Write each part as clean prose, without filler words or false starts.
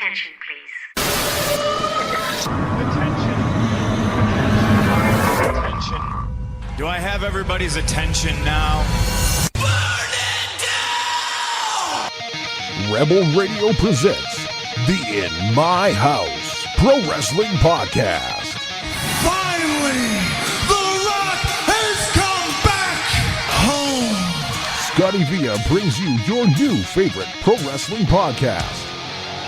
Attention, please. Attention. Do I have everybody's attention now? Burn it down! Rebel Radio presents the In My House Pro Wrestling Podcast. Finally, The Rock has come back home. ScottyVia brings you your new favorite pro wrestling podcast.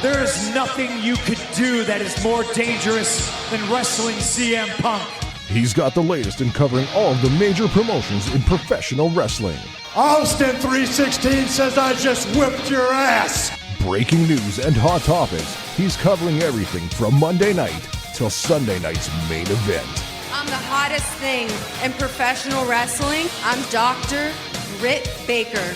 There is nothing you could do that is more dangerous than wrestling CM Punk. He's got the latest in covering all of the major promotions in professional wrestling. Austin 316 says I just whipped your ass. Breaking news and hot topics. He's covering everything from Monday night till Sunday night's main event. I'm the hottest thing in professional wrestling. I'm Dr. Britt Baker.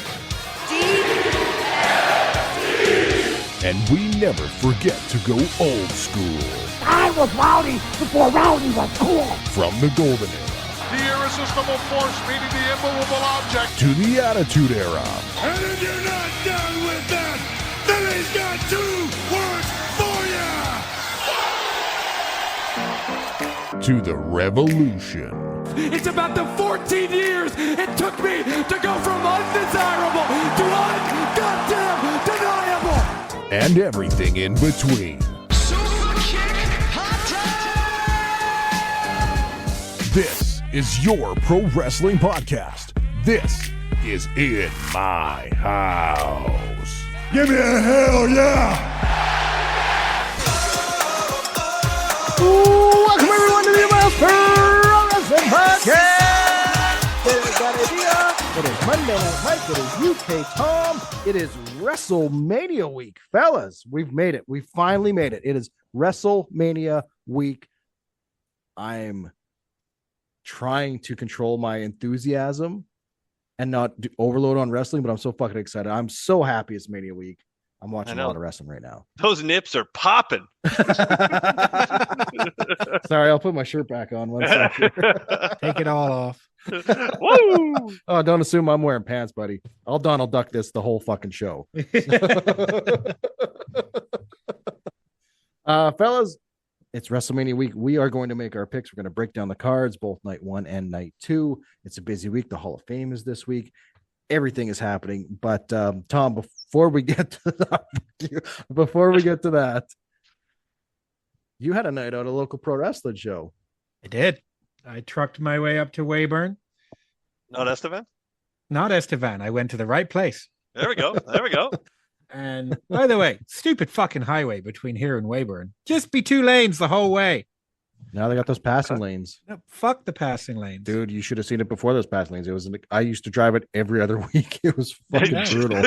And we never forget to go old school. I was rowdy before rowdy was cool. From the golden era the irresistible force meeting the immovable object to the attitude era. And if you're not done with that, then he's got 2 words for you. To the revolution. It's about the 14 years it took me to go from undesirable to un-goddamn deniable. And everything in between. Super kick, hot tag! This is your pro wrestling podcast. This is In My House. Give me a hell yeah. Welcome everyone to the Immortals Pro Wrestling Podcast. It is ScottyVia. It is Monday Night Mike. It is UK Tom. It is Wrestlemania week. Fellas, we've made it. We finally made it. It is Wrestlemania week. I'm trying to control my enthusiasm and not overload on wrestling, but I'm so fucking excited. I'm so happy it's Mania week. I'm watching a lot of wrestling right now. Those nips are popping. Sorry, I'll put my shirt back on. One second. Take it all off. Woo! Oh, don't assume I'm wearing pants, buddy. I'll Donald Duck this the whole fucking show. Fellas, it's WrestleMania week. We are going to make our picks. We're going to break down the cards, both night 1 and night 2. It's a busy week. The Hall of Fame is this week. Everything is happening. But Tom, before we get to that, you had a night out, a local pro wrestling show. I did. I trucked my way up to Weyburn. Not Estevan? Not Estevan. I went to the right place. There we go. There we go. And by the way, stupid fucking highway between here and Weyburn. Just be 2 lanes the whole way. Now they got those passing lanes. No, fuck the passing lanes. Dude, you should have seen it before those passing lanes. It was I used to drive it every other week. It was fucking brutal.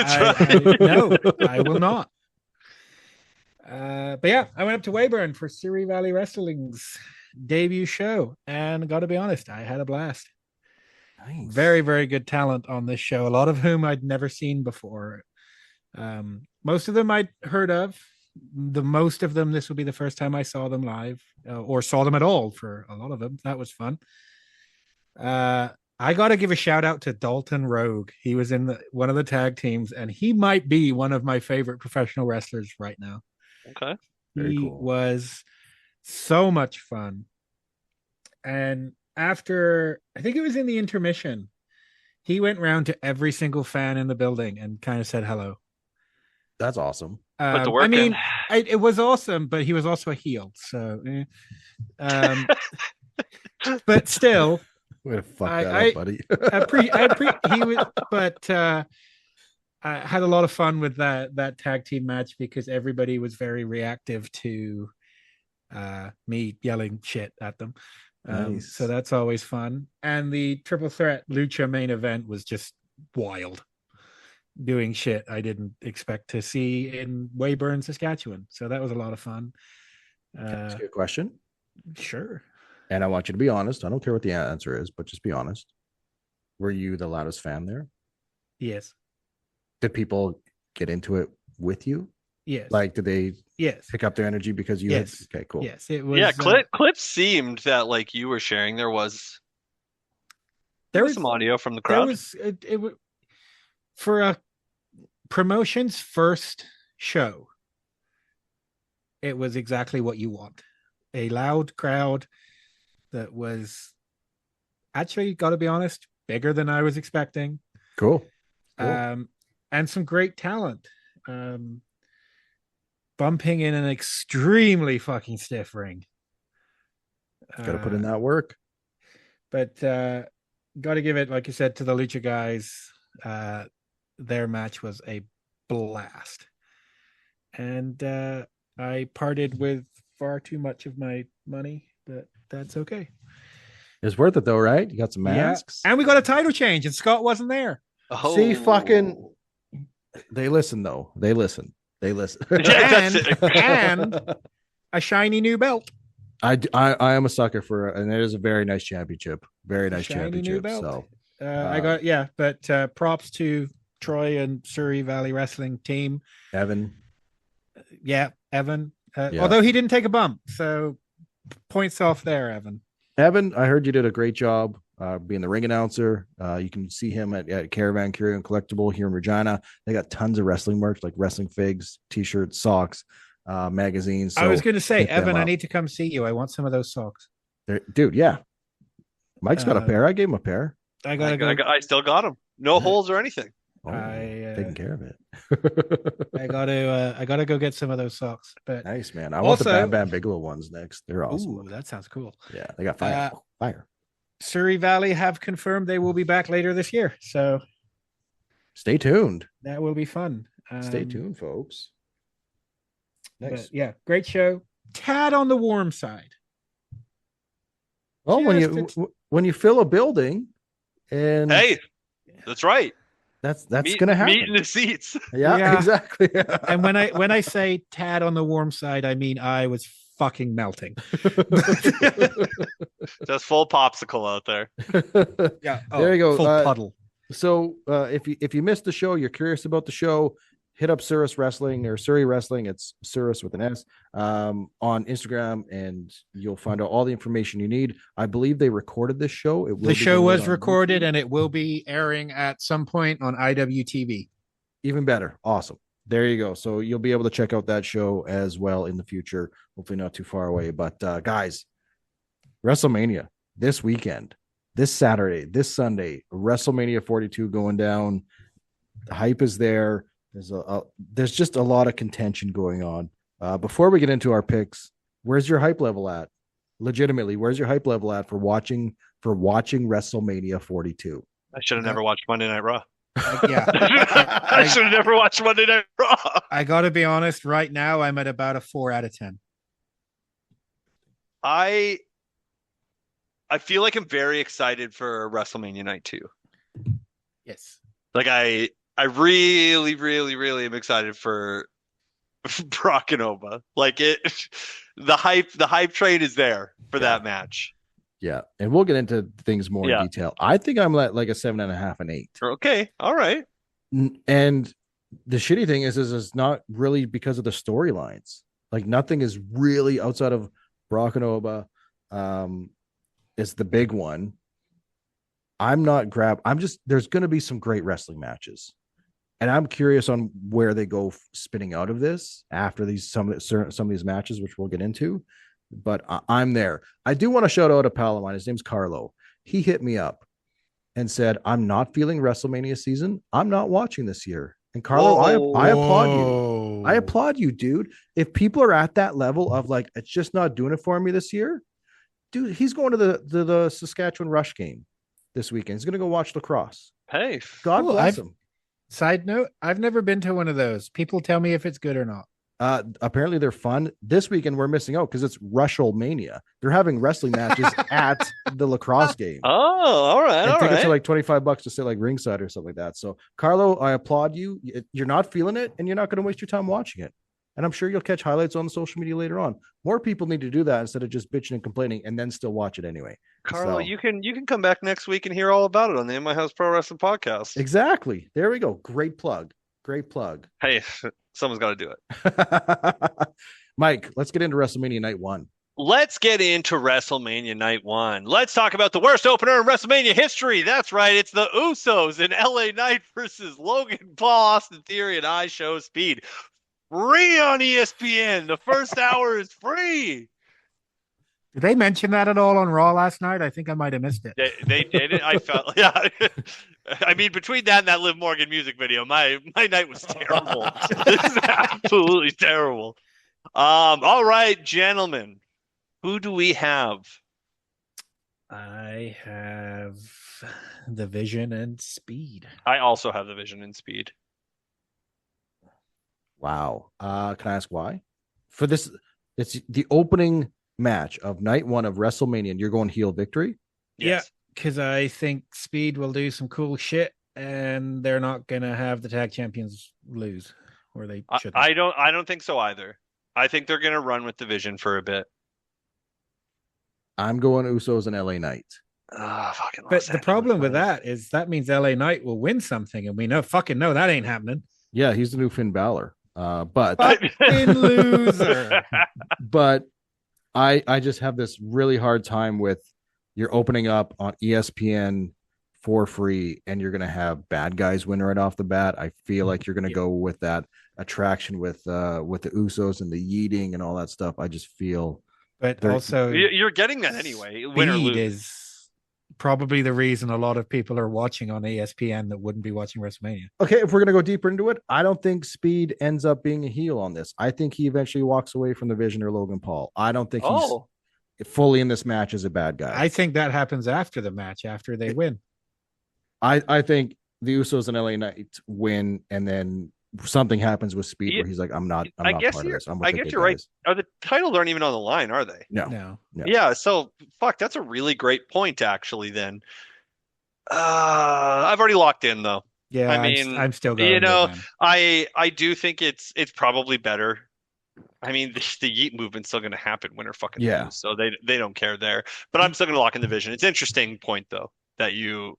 No, I will not. But yeah, I went up to Weyburn for Surrey Valley Wrestling's debut show, and got to be honest, I had a blast. Nice. Very, very good talent on this show, a lot of whom I'd never seen before. Most of them I'd heard of. The most of them, this would be the first time I saw them live, or saw them at all for a lot of them. That was fun. I got to give a shout out to Dalton Rogue. He was in one of the tag teams, and he might be one of my favorite professional wrestlers right now. Okay. Very He cool. was so much fun. And after, I think it was in the intermission, he went round to every single fan in the building and kind of said hello. That's awesome. Put the work I mean, in. it was awesome, but he was also a heel. So, but still, Way to fuck that up, buddy. he was, but I had a lot of fun with that tag team match because everybody was very reactive to me yelling shit at them. Nice. So that's always fun. And the triple threat lucha main event was just wild, doing shit I didn't expect to see in Weyburn, Saskatchewan. So that was a lot of fun. Can I ask you a question? Sure. And I want you to be honest. I don't care what the answer is, but just be honest. Were you the loudest fan there? Yes. Did people get into it with you? Yes. Like, did they yes. pick up their energy because you Yes. had... Okay, cool. Yes, it was. Yeah, clips seemed that like you were sharing. There was some audio from the crowd. It was for a promotion's first show. it was exactly what you want. A loud crowd that was actually, got to be honest, bigger than I was expecting. Cool. And some great talent. Bumping in an extremely fucking stiff ring. Got to put in that work. But got to give it, like you said, to the Lucha guys. Their match was a blast. And I parted with far too much of my money, but that's okay. It's worth it though, right? You got some masks. Yeah. And we got a title change, and Scott wasn't there. Oh. See, fucking they listen though. They listen. and a shiny new belt. I am a sucker for, and it is a very nice championship. Very nice Shiny championship. new belt. So I got, but props to Troy and Surrey Valley Wrestling team. Evan. Yeah, Evan. Although he didn't take a bump, so points off there, Evan. Evan, I heard you did a great job being the ring announcer. You can see him at Caravan Curio and Collectible here in Regina. They got tons of wrestling merch, like wrestling figs, t-shirts, socks, magazines. So I was going to say, Evan, I need to come see you. I want some of those socks. Dude, yeah. Mike's got a pair. I gave him a pair. I still got them. No holes or anything. Oh, taking care of it. I gotta go get some of those socks. But nice, man. I want the Bam Bam Bigelow ones next. They're awesome. Ooh, that sounds cool. Yeah, they got fire. Surrey Valley have confirmed they will be back later this year, so stay tuned. That will be fun. Stay tuned, folks. Nice. Yeah, great show. Tad on the warm side. Well, when you fill a building, and hey, that's right. That's gonna happen. Meet in the seats. Yeah. Exactly. And when I say Tad on the warm side, I mean I was fucking melting. Just full popsicle out there. Yeah. There you go. Full puddle. So if you missed the show, you're curious about the show, hit up Surus Wrestling or Surrey Wrestling. It's Surus with an S on Instagram, and you'll find out all the information you need. I believe they recorded this show. The show was recorded, and it will be airing at some point on IWTV. Even better. Awesome. There you go. So you'll be able to check out that show as well in the future. Hopefully not too far away. But guys, Wrestlemania this weekend, this Saturday, this Sunday, Wrestlemania 42 going down. The hype is there. There's just a lot of contention going on. Before we get into our picks, where's your hype level at? Legitimately, where's your hype level at for watching Wrestlemania 42? I should have never watched Monday Night Raw. I should have never watched Monday Night Raw. I got to be honest. Right now, I'm at about a 4 out of 10. I feel like I'm very excited for WrestleMania Night 2. Yes. Like I really, really, really am excited for Brock and Oba. Like the hype train is there for that match. Yeah, and we'll get into things more in detail. I think I'm at like a 7.5 and 8. Okay, all right. And the shitty thing is it's not really because of the storylines. Like nothing is really outside of Brock and Oba. Is the big one. There's going to be some great wrestling matches. And I'm curious on where they go spinning out of this after some of these matches, which we'll get into. But I'm there. I do want to shout out a pal of mine. His name's Carlo. He hit me up and said, "I'm not feeling WrestleMania season. I'm not watching this year." And Carlo, I applaud you. I applaud you, dude. If people are at that level of like, it's just not doing it for me this year, dude, he's going to the Saskatchewan Rush game this weekend. He's going to go watch lacrosse. Hey, God bless him. Side note, I've never been to one of those. People tell me if it's good or not. Apparently they're fun. This weekend we're missing out because it's Wrestlemania. They're having wrestling matches at the lacrosse game. Oh, all right. And tickets are like $25 to sit like ringside or something like that. So Carlo, I applaud you. You're not feeling it, and you're not going to waste your time watching it. And I'm sure you'll catch highlights on the social media later on. More people need to do that instead of just bitching and complaining and then still watch it anyway. Carlo, you can come back next week and hear all about it on the In My House Pro Wrestling podcast. Exactly. There we go. Great plug. Hey, someone's got to do it. Mike, let's get into WrestleMania Night 1. Let's get into WrestleMania Night 1. Let's talk about the worst opener in WrestleMania history. That's right. It's the Usos in LA Knight versus Logan Paul, Austin Theory, and I Show Speed. free on ESPN. The first hour is free. Did they mention that at all on Raw last night? I think I might have missed it. They did it. I felt, yeah. I mean, between that and that Liv Morgan music video, my night was terrible. This is absolutely terrible. All right, gentlemen, who do we have? I have the Vision and Speed. I also have the Vision and Speed. Wow. Can I ask why? For this, it's the opening match of night one of WrestleMania, and you're going heel victory? Yes. Yeah, because I think Speed will do some cool shit, and they're not gonna have the tag champions lose, or they should. I don't think so either. I think they're gonna run with the Vision for a bit. I'm going Usos and LA Knight. But the problem with that is that means LA Knight will win something, and we know that ain't happening. Yeah, he's the new Finn Balor. But fucking loser. But I just have this really hard time with you're opening up on ESPN for free, and you're going to have bad guys win right off the bat. I feel like you're going to go with that attraction with the Usos and the yeeting and all that stuff. I just feel. But also, you're getting that anyway. Win or lose is probably the reason a lot of people are watching on ESPN that wouldn't be watching WrestleMania. Okay, if we're going to go deeper into it, I don't think Speed ends up being a heel on this. I think he eventually walks away from the Vision or Logan Paul. I don't think he's fully in this match as a bad guy. I think that happens after the match, after they win. I think the Usos and LA Knight win, and then something happens with Speed where he's like, I'm not part of this. I guess you're right. The titles aren't even on the line, are they? No. Yeah, so fuck, that's a really great point, actually, then. I've already locked in, though. Yeah, I mean, I'm still going. I do think it's probably better. I mean, the yeet movement's still going to happen, win or fucking lose, so they don't care there. But I'm still going to lock in the Vision. It's an interesting point, though, that you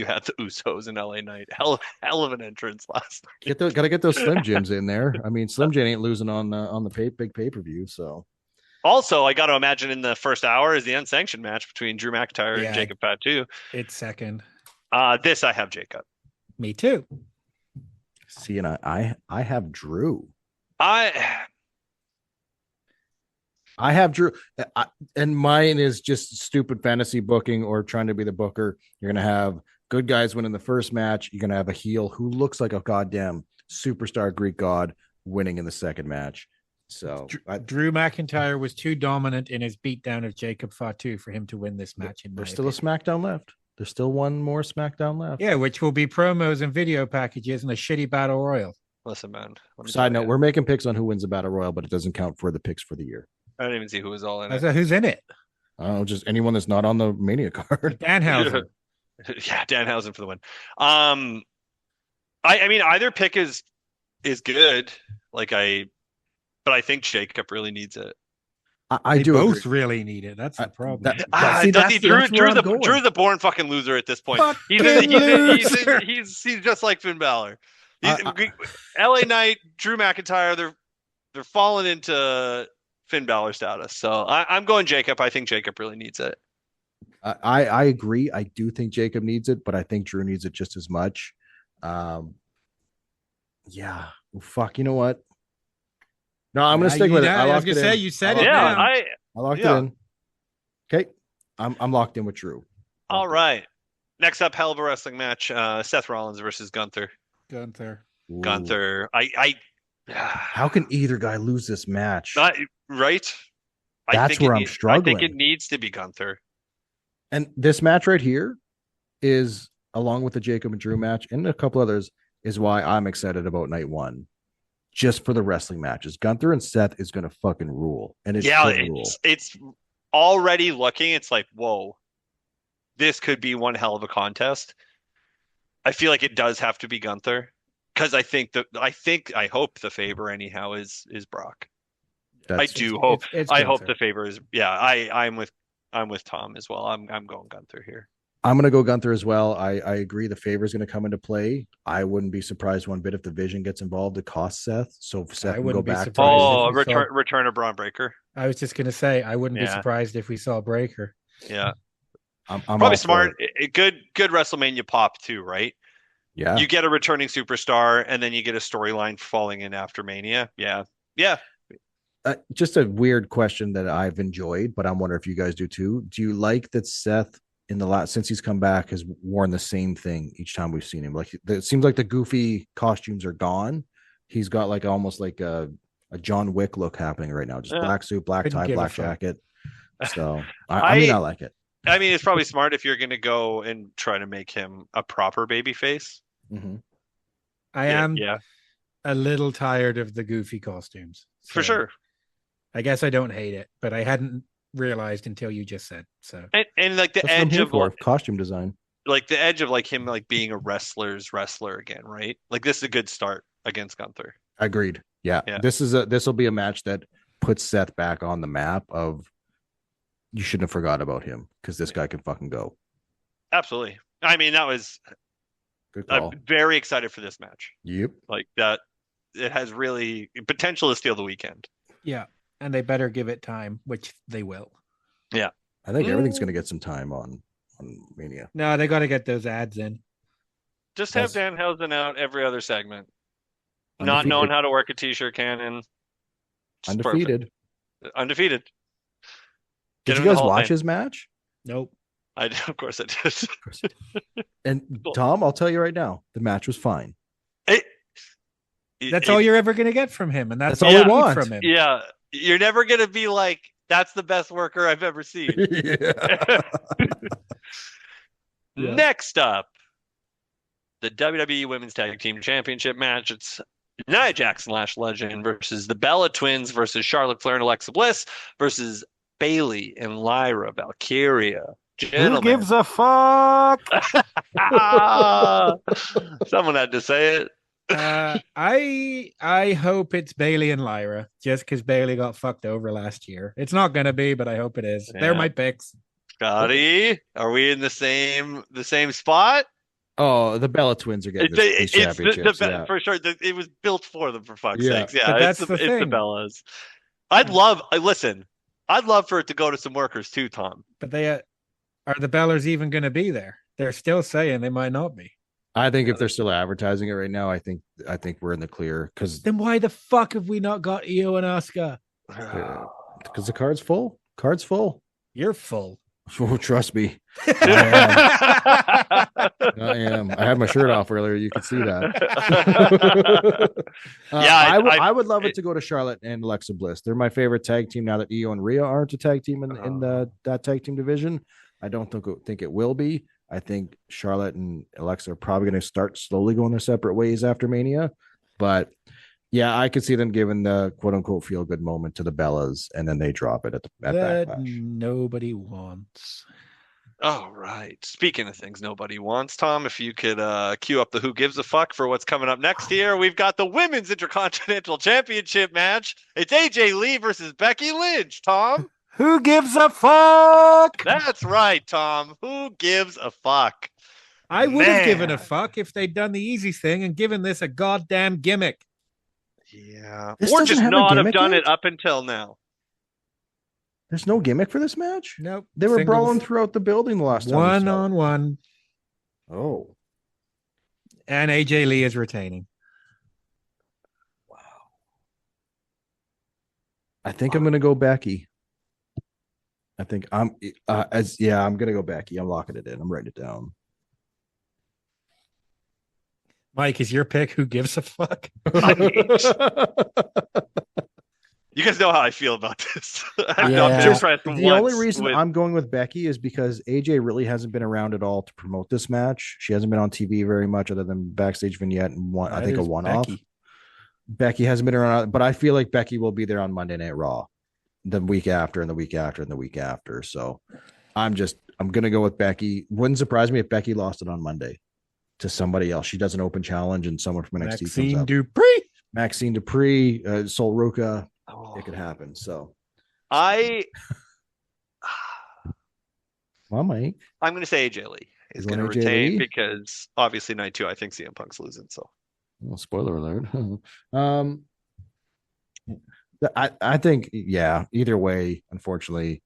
had the Usos and LA Knight. Hell of an entrance last night. Gotta get those Slim Jims in there. I mean, Slim Jim ain't losing on the big pay-per-view. So, also, I got to imagine in the first hour is the unsanctioned match between Drew McIntyre and Jacob Fatu. It's second. This I have Jacob. Me too. See, and I have Drew. I have Drew, and mine is just stupid fantasy booking or trying to be the booker. You're gonna have good guys win in the first match. You're gonna have a heel who looks like a goddamn superstar Greek god winning in the second match. So Drew McIntyre was too dominant in his beatdown of Jacob Fatu for him to win this match. There's still a SmackDown left. There's still one more SmackDown left. Yeah, which will be promos and video packages and a shitty battle royal. Listen, man. Side note: we're making picks on who wins the battle royal, but it doesn't count for the picks for the year. I didn't even see who was all in it. Who's in it? Oh, just anyone that's not on the Mania card. Danhausen. Yeah, Danhausen for the win. I mean, either pick is good. But I think Jacob really needs it. I do. Both really need it. That's the problem. Drew's the born fucking loser at this point. He's just like Finn Balor. LA Knight, Drew McIntyre, they're falling into Finn Balor status. So I'm going Jacob. I think Jacob really needs it. I agree. I do think Jacob needs it, but I think Drew needs it just as much. Yeah. Well, fuck. You know what? No, I'm going to stick with it. I was going to say, you said it. Yeah, I locked it in. Okay. I'm locked in with Drew. All right. Next up, hell of a wrestling match. Seth Rollins versus Gunther. Gunther. How can either guy lose this match? Right? That's where I'm struggling. I think it needs to be Gunther. And this match right here is, along with the Jacob and Drew match and a couple others, is why I'm excited about night one. Just for the wrestling matches. Gunther and Seth is going to fucking rule. And it's already looking, it's like, whoa, this could be one hell of a contest. I feel like it does have to be Gunther. Because I hope the favor anyhow is Brock. I hope the favor is I'm with Tom as well. I'm going Gunther here. I'm going to go Gunther as well. I agree the favor is going to come into play. I wouldn't be surprised one bit if the Vision gets involved to cost Seth. So Seth can go back. Return of Braun Breaker. I was just going to say I wouldn't be surprised if we saw Breaker. Yeah. I'm probably smart. Good WrestleMania pop too, right? Yeah. You get a returning superstar, and then you get a storyline falling in after Mania. Yeah. Just a weird question that I've enjoyed, but I'm wondering if you guys do too. Do you like that Seth in the last since he's come back has worn the same thing each time we've seen him? Like it seems like the goofy costumes are gone. He's got like almost like a John Wick look happening right now. Just black suit, black tie, black jacket. So I mean, I like it. I mean, it's probably smart if you're going to go and try to make him a proper baby face. Mm-hmm. I am a little tired of the goofy costumes. For sure. I guess I don't hate it, but I hadn't realized until you just said so. And like the That's edge of costume design, like the edge of like him like being a wrestler's wrestler again, right? Like this is a good start against Gunther. Agreed. Yeah. This will be a match that puts Seth back on the map of you shouldn't have forgot about him because this guy can fucking go. Absolutely. I mean, that was good call. I'm very excited for this match. Yep. Like that, it has really potential to steal the weekend. Yeah. And they better give it time, which they will. Yeah. I think everything's going to get some time on Mania. No, they got to get those ads in. Just have Danhausen out every other segment. Not knowing how to work a t-shirt cannon. Undefeated. Perfect. Undefeated. Did you guys watch his match? Nope. Of course I did. And Tom, I'll tell you right now, the match was fine. That's all you're ever going to get from him, and that's all we want from him. Yeah, you're never going to be like, that's the best worker I've ever seen. Next up, the WWE Women's Tag Team Championship match. It's Nia Jax, Lash Legend versus the Bella Twins versus Charlotte Flair and Alexa Bliss versus Bayley and Lyra Valkyria. Gentlemen. Who gives a fuck? Someone had to say it. I hope it's Bayley and Lyra, just because Bayley got fucked over last year. It's not gonna be, but I hope it is. Yeah. They're my picks. Scotty, are we in the same spot? Oh, the Bella Twins are getting these championships. For sure. It was built for them, for fuck's sakes. Yeah, but that's the thing. It's the Bellas. I'd love for it to go to some workers too, Tom. But they are the Bellas even going to be there? They're still saying they might not be. I think if they're still advertising it right now, I think we're in the clear. Because then why the fuck have we not got Io and Asuka? Because the card's full. Card's full. You're full. Oh, trust me. I am. I had my shirt off earlier. You can see that. I would love it to go to Charlotte and Alexa Bliss. They're my favorite tag team now that Io and Rhea aren't a tag team in that tag team division. I don't think it will be. I think Charlotte and Alexa are probably going to start slowly going their separate ways after Mania. But yeah, I could see them giving the quote unquote feel good moment to the Bellas, and then they drop it at Backlash. Nobody wants. All right. Speaking of things nobody wants, Tom, if you could cue up the Who Gives a Fuck for what's coming up next year. We've got the Women's Intercontinental Championship match. It's AJ Lee versus Becky Lynch, Tom. Who gives a fuck? That's right, Tom. Who gives a fuck? I would have given a fuck if they'd done the easy thing and given this a goddamn gimmick. Yeah. Or just not have done it up until now. There's no gimmick for this match? Nope. They were brawling throughout the building the last time. One on one. Oh. And AJ Lee is retaining. Wow. I think I'm going to go Becky. I think I'm going to go Becky. I'm locking it in. I'm writing it down. Mike, is your pick Who Gives a Fuck? You guys know how I feel about this. The only reason I'm going with Becky is because AJ really hasn't been around at all to promote this match. She hasn't been on TV very much other than backstage vignette and I think a one-off. Becky hasn't been around, but I feel like Becky will be there on Monday Night Raw the week after and the week after and the week after. So I'm going to go with Becky. Wouldn't surprise me if Becky lost it on Monday to somebody else. She does an open challenge and someone from NXT Maxine Dupree, Sol Ruka. It could happen. So I'm Mike. I'm going to say AJ Lee is going to retain because obviously night 2, I think CM Punk's losing. So, well, spoiler alert. I think, either way, unfortunately,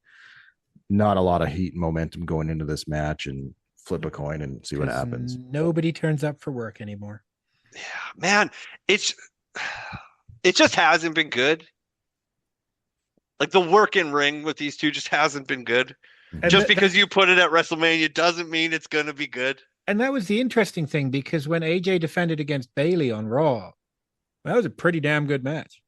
not a lot of heat and momentum going into this match. And flip a coin and see what 'Cause happens. Nobody turns up for work anymore. Yeah, man, it just hasn't been good. Like the work in ring with these two just hasn't been good. And Just because you put it at WrestleMania doesn't mean it's going to be good. And that was the interesting thing, because when AJ defended against Bailey on Raw, that was a pretty damn good match.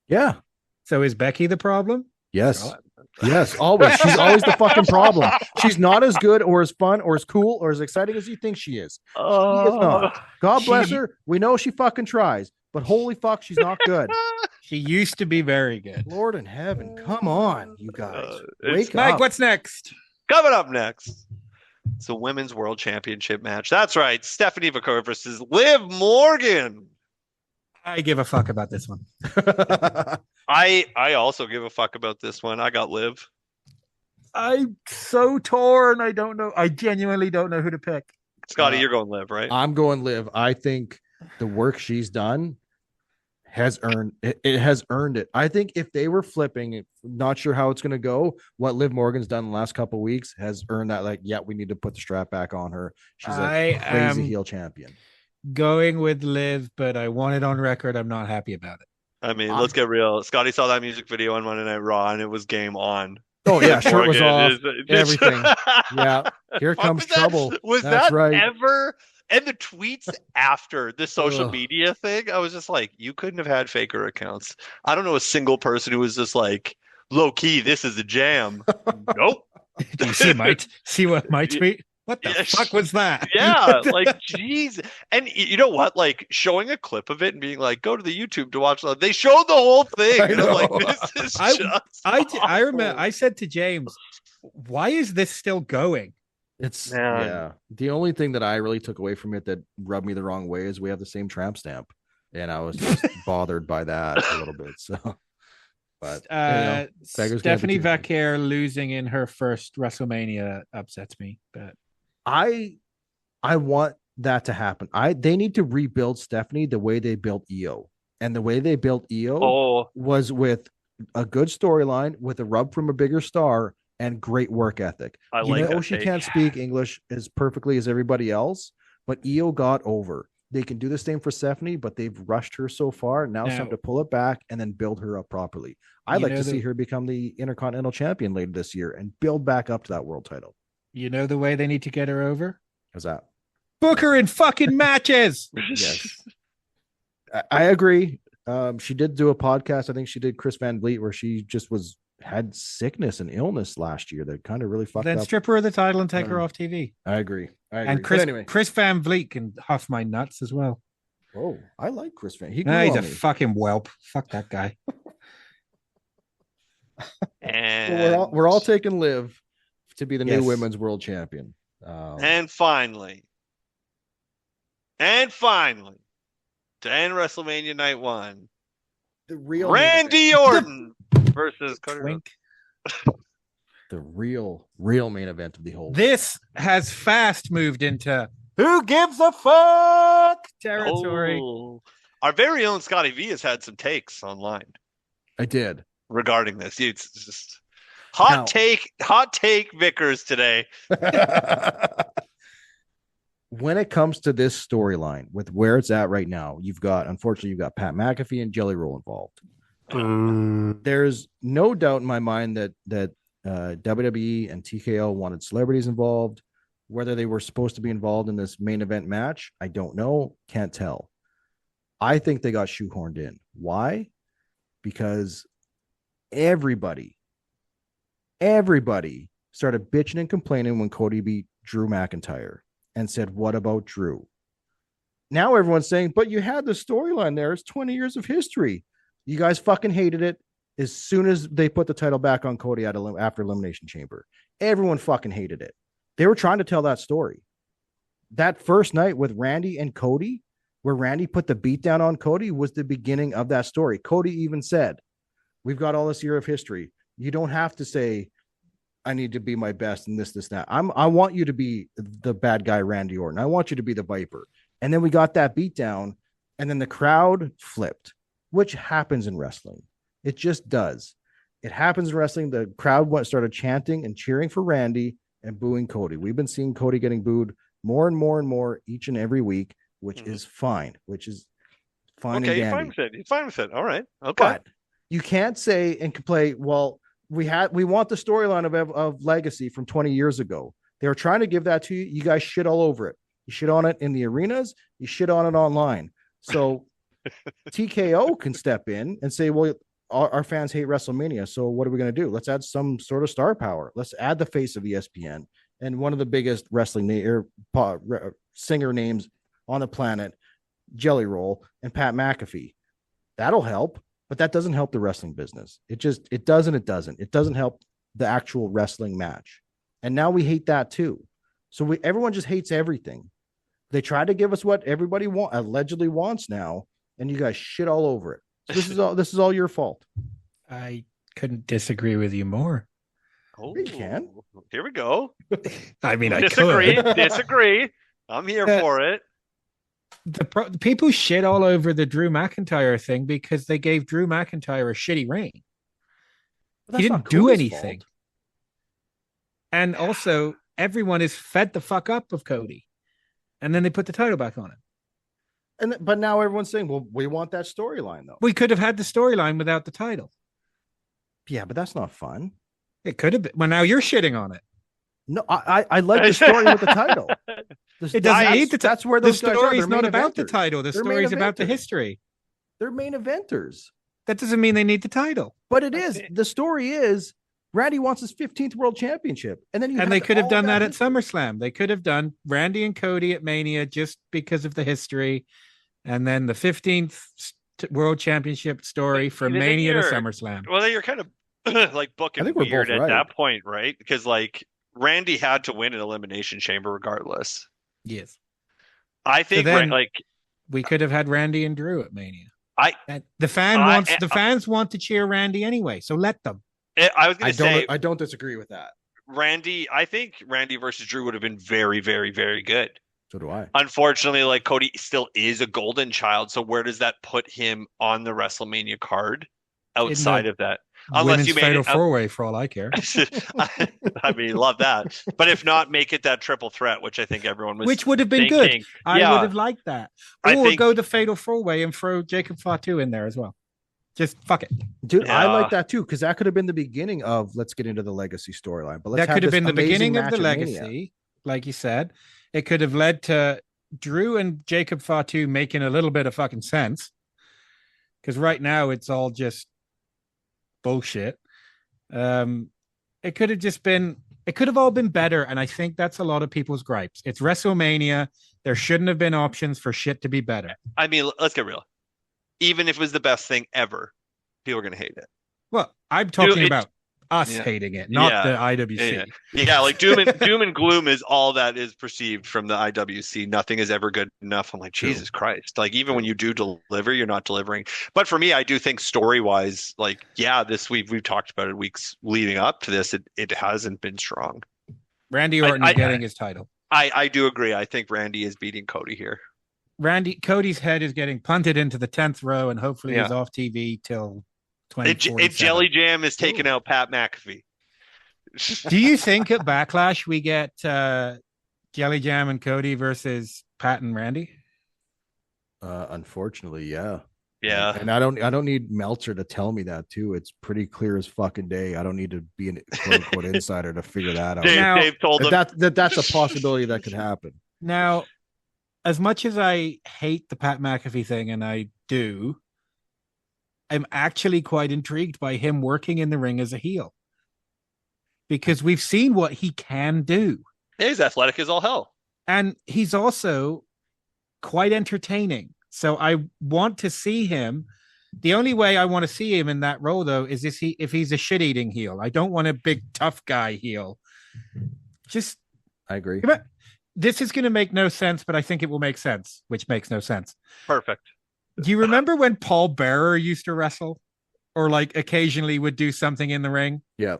Yeah. So is Becky the problem? Yes. God. Yes, always. She's always the fucking problem. She's not as good or as fun or as cool or as exciting as you think she is. She is not. God bless her. We know she fucking tries, but holy fuck, she's not good. She used to be very good. Lord in heaven, come on, you guys. Wake Mike, up. what's next? Coming up next, it's a women's world championship match. That's right. Stephanie McCoy versus Liv Morgan. I give a fuck about this one. I also give a fuck about this one. I got Liv. I'm so torn. I don't know. I genuinely don't know who to pick. Scotty, you're going Liv, right? I'm going Liv. I think the work she's done has earned it. It has earned it. I think if they were flipping, not sure how it's going to go, what Liv Morgan's done the last couple of weeks has earned that. Like, yeah, we need to put the strap back on her. She's a crazy heel champion. Going with Liv, but I want it on record. I'm not happy about it. I mean, let's get real. Scotty saw that music video on Monday Night Raw, and it was game on. Oh yeah, shirt was off, It's- everything. Yeah, here comes trouble. Was That's that right. ever? And the tweets after the social Ugh. media thing, I was just like, you couldn't have had faker accounts. I don't know a single person who was just like, low key, this is a jam. Nope. Do you see what my tweet? What the Yes. fuck was that? Yeah, like, jeez. And you know what? Like, showing a clip of it and being like, go to the YouTube to watch that. They showed the whole thing. I And I'm like, know. this is I- just I remember awful. I said to James, why is this still going? It's Man. yeah. The only thing that I really took away from it that rubbed me the wrong way is we have the same tramp stamp, and I was just bothered by that a little bit. So, but beggars can't be Stephanie choosers. Vaquer losing in her first WrestleMania upsets me, but I want that to happen. They need to rebuild Stephanie the way they built Io, and the way they built Io Oh, was with a good storyline, with a rub from a bigger star, and great work ethic. I You like know that she take. can't speak English as perfectly as everybody else, but Io got over. They can do the same for Stephanie, but they've rushed her so far. Now it's time to pull it back and then build her up properly. I'd You like know to the- see her become the Intercontinental Champion later this year and build back up to that world title. you know the way they need to get her over? How's that? Book her in fucking matches. Yes. I agree. She did do a podcast. I think she did Chris Van Vliet, where she just had sickness and illness last year that kind of really fucked Then up. strip her of the title and take her off TV. I agree. And But anyway, Chris Van Vliet can huff my nuts as well. oh, I like Chris Van. He grew Nah, he's on a me. fucking whelp. Fuck that guy. and So we're all taking Liv to be the Yes. new women's world champion. And finally, to end WrestleMania Night 1, the real Randy Orton versus Cody Rhodes. Twink. the real main event of the whole. This has fast moved into who gives a fuck territory. Oh. Our very own Scotty V has had some takes online I did. regarding this. It's just hot take Vickers today. When it comes to this storyline, with where it's at right now, unfortunately, you've got Pat McAfee and Jelly Roll involved. There's no doubt in my mind that WWE and TKO wanted celebrities involved. Whether they were supposed to be involved in this main event match, I don't know. Can't tell. I think they got shoehorned in. Why? Because everybody started bitching and complaining when Cody beat Drew McIntyre and said, what about Drew? Now everyone's saying, but you had the storyline there. It's 20 years of history. You guys fucking hated it as soon as they put the title back on Cody after Elimination Chamber. Everyone fucking hated it. They were trying to tell that story. That first night with Randy and Cody, where Randy put the beat down on Cody, was the beginning of that story. Cody even said, we've got all this year of history. You don't have to say, I need to be my best and this, that. I want you to be the bad guy, Randy Orton. I want you to be the Viper. And then we got that beat down, and then the crowd flipped, which happens in wrestling. It just does. It happens in wrestling. The crowd started chanting and cheering for Randy, and booing Cody. We've been seeing Cody getting booed more and more and more each and every week, which is fine. Fine. Okay, and you're fine dandy. with it. You're fine with it. All right. Okay. But you can't say and complain, well, we want the storyline of Legacy from 20 years ago. They were trying to give that to you. You guys shit all over it. You shit on it in the arenas. You shit on it online. So TKO can step in and say, well, our fans hate WrestleMania. So what are we going to do? Let's add some sort of star power. Let's add the face of ESPN and one of the biggest wrestling singer names on the planet, Jelly Roll, and Pat McAfee. That'll help, but that doesn't help the wrestling business. It doesn't. It doesn't help the actual wrestling match. And now we hate that too. So everyone just hates everything. They try to give us what everybody allegedly wants now, and you guys shit all over it. So this is all your fault. I couldn't disagree with you more. Oh, You can. Here we go. I mean, I Disagree. could. Disagree. I'm here for it. The people shit all over the Drew McIntyre thing because they gave Drew McIntyre a shitty reign. He didn't do anything. Fault. And also, everyone is fed the fuck up of Cody. And then they put the title back on him. But now everyone's saying, well, we want that storyline, though. We could have had the storyline without the title. Yeah, but that's not fun. It could have been. Well, now you're shitting on it. No, I like the story with the title. It doesn't need the title. That's where the those guys are. story's They're not main about the eventers. title. The They're main story's about the eventers. history. They're main eventers. That doesn't mean they need the title. But it is. The story is Randy wants his 15th world championship. And then they could have done that at SummerSlam. They could have done Randy and Cody at Mania just because of the history. And then the 15th world championship story from Mania to SummerSlam. Well, you're kind of like booking weird at that point, right? Because like Randy had to win an elimination chamber regardless. Yes. I think we could have had Randy and Drew at Mania. The fans want to cheer Randy anyway, so let them. I don't disagree with that. I think Randy versus Drew would have been very, very, very good. So do I. Unfortunately, like Cody still is a golden child. So where does that put him on the WrestleMania card outside of that? Unless you made fatal it four-way for all I care. I mean, love that. But if not, make it that triple threat, which I think everyone was Which would have been thinking. good. I would have liked that. Or go the fatal four-way and throw Jacob Fatu in there as well. Just fuck it. Dude, I like that too, because that could have been the beginning of let's get into the legacy storyline. But that could have been the beginning of the legacy, like you said. It could have led to Drew and Jacob Fatu making a little bit of fucking sense. Because right now it's all just bullshit. It could have all been better. And I think that's a lot of people's gripes. It's WrestleMania. There shouldn't have been options for shit to be better. I mean, let's get real. Even if it was the best thing ever, people are going to hate it. Well, I'm talking about us hating it, not the IWC. Yeah, like doom and gloom is all that is perceived from the IWC. Nothing is ever good enough. I'm like, Jesus Christ. Like, even when you do deliver, you're not delivering. But for me, I do think story-wise, like, this we've talked about it weeks leading up to this, it hasn't been strong. Randy Orton is getting his title. I do agree. I think Randy is beating Cody here. Cody's head is getting punted into the 10th row, and hopefully he's off TV till 2047. If Jelly Jam is taking out Pat McAfee. Do you think at Backlash we get Jelly Jam and Cody versus Pat and Randy? Unfortunately, yeah. Yeah. And I don't need Meltzer to tell me that too. It's pretty clear as fucking day. I don't need to be an quote unquote insider to figure that out. Dave told him that's a possibility that could happen. Now, as much as I hate the Pat McAfee thing, and I do, I'm actually quite intrigued by him working in the ring as a heel. Because we've seen what he can do. Yeah, he's athletic as all hell. And he's also quite entertaining. So I want to see him. The only way I want to see him in that role, though, is if he's a shit-eating heel. I don't want a big, tough guy heel. I agree. This is going to make no sense, but I think it will make sense, which makes no sense. Perfect. Do you remember when Paul Bearer used to wrestle? Or like occasionally would do something in the ring? Yeah.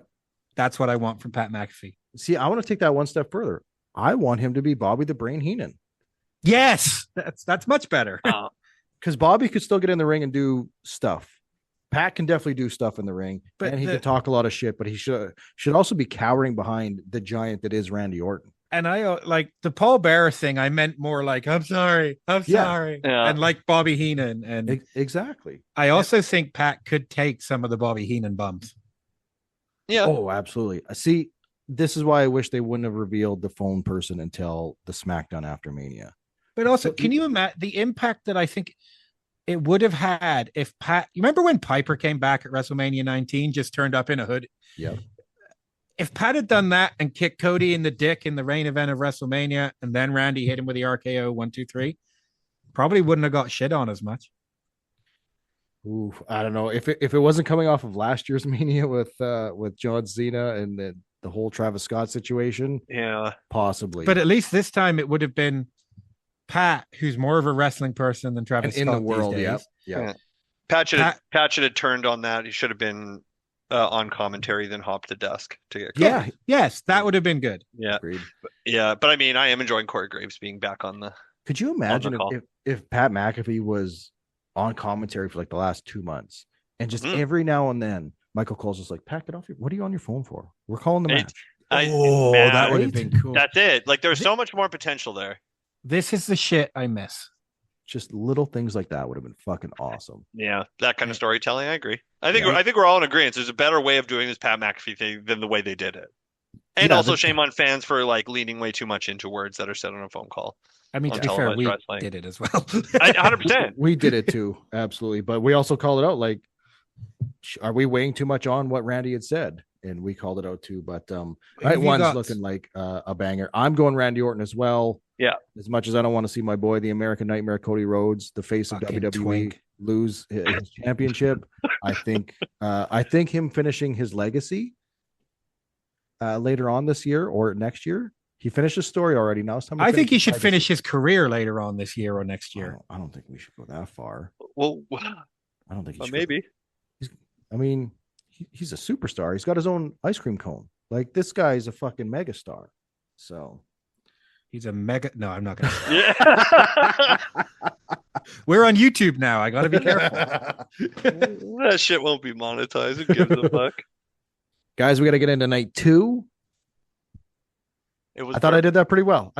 That's what I want from Pat McAfee. See, I want to take that one step further. I want him to be Bobby the Brain Heenan. Yes, that's much better. Because Bobby could still get in the ring and do stuff. Pat can definitely do stuff in the ring, But and he can talk a lot of shit. But he should also be cowering behind the giant that is Randy Orton. And I like the Paul Bearer thing. I meant more like, I'm sorry. Yeah. And like Bobby Heenan. And Exactly. I also think Pat could take some of the Bobby Heenan bumps. Yeah. Oh, absolutely. See, this is why I wish they wouldn't have revealed the phone person until the SmackDown after Mania. But also, can you imagine the impact that I think it would have had if Pat, you remember when Piper came back at WrestleMania 19, just turned up in a hood? Yeah. If Pat had done that and kicked Cody in the dick in the main event of WrestleMania, and then Randy hit him with the RKO 1, 2, 3, probably wouldn't have got shit on as much. Ooh, I don't know if it wasn't coming off of last year's Mania with John Cena and the whole Travis Scott situation. Yeah, possibly. But at least this time it would have been Pat, who's more of a wrestling person than Travis in Scott the world. these days. Yeah. Pat should have turned on that. He should have been on commentary, then hopped the desk to get. Yeah, yes, that would have been good. Yeah, Agreed. Yeah. But I mean, I am enjoying Corey Graves being back on the. Could you imagine if Pat McAfee was on commentary for like the last 2 months, and just every now and then Michael Cole's just like, "Pack it off. What are you on your phone for? We're calling the match." That would have been cool. That's it. Like there's so much more potential there. This is the shit I miss. Just little things like that would have been fucking awesome. Yeah, that kind of storytelling. I agree. I think we're all in agreement. There's a better way of doing this Pat McAfee thing than the way they did it. And also shame on fans for like leaning way too much into words that are said on a phone call. I mean, to be fair, we did it as well. 100%. We did it too, absolutely. But we also called it out. Like, are we weighing too much on what Randy had said? And we called it out too. But night one's looking like a banger. I'm going Randy Orton as well. Yeah. As much as I don't want to see my boy, the American Nightmare, Cody Rhodes, the face of WWE, lose his championship, I think him finishing his legacy later on this year or next year. He finished his story already. Now it's time. I think he should finish his career later on this year or next year. I don't think we should go that far. Well, I don't think he should. Maybe. He's a superstar. He's got his own ice cream cone. Like this guy's a fucking megastar. So he's a mega. No, I'm not going to. We're on YouTube now. I got to be careful. That shit won't be monetized. Who gives a fuck? Guys, we got to get into night 2. I thought I did that pretty well.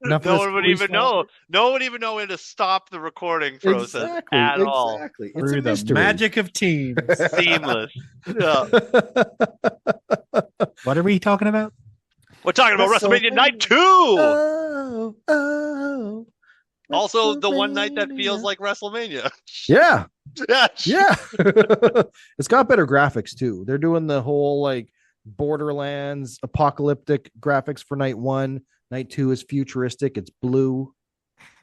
No one would even know. No one would even know when to stop the recording process at all. Exactly. It's through the magic of teams. Seamless. Yeah. What are we talking about? We're talking about WrestleMania Night 2. Also, the one night that feels like WrestleMania. Yeah. Yeah. It's got better graphics too. They're doing the whole like Borderlands apocalyptic graphics for night 1. Night 2 is futuristic. It's blue.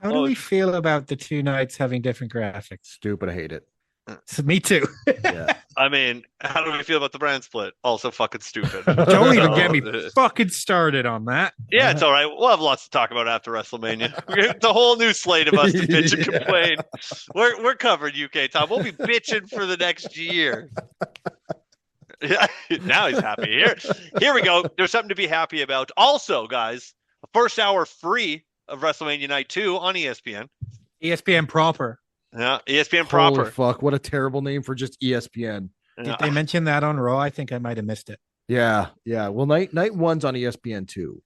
How do we feel about the 2 nights having different graphics? Stupid. I hate it. Me too. Yeah. I mean, how do we feel about the brand split? Also fucking stupid. Don't even get me fucking started on that. Yeah, it's all right. We'll have lots to talk about after WrestleMania. It's a whole new slate of us to bitch and complain. We're covered, UK Tom. We'll be bitching for the next year. Yeah, now he's happy. Here we go. There's something to be happy about. Also, guys, a first hour free of WrestleMania Night 2 on ESPN. ESPN proper. Yeah, ESPN proper. Holy fuck, what a terrible name for just ESPN. Did they mention that on Raw? I think I might have missed it. Yeah. Well, night 1's on ESPN 2.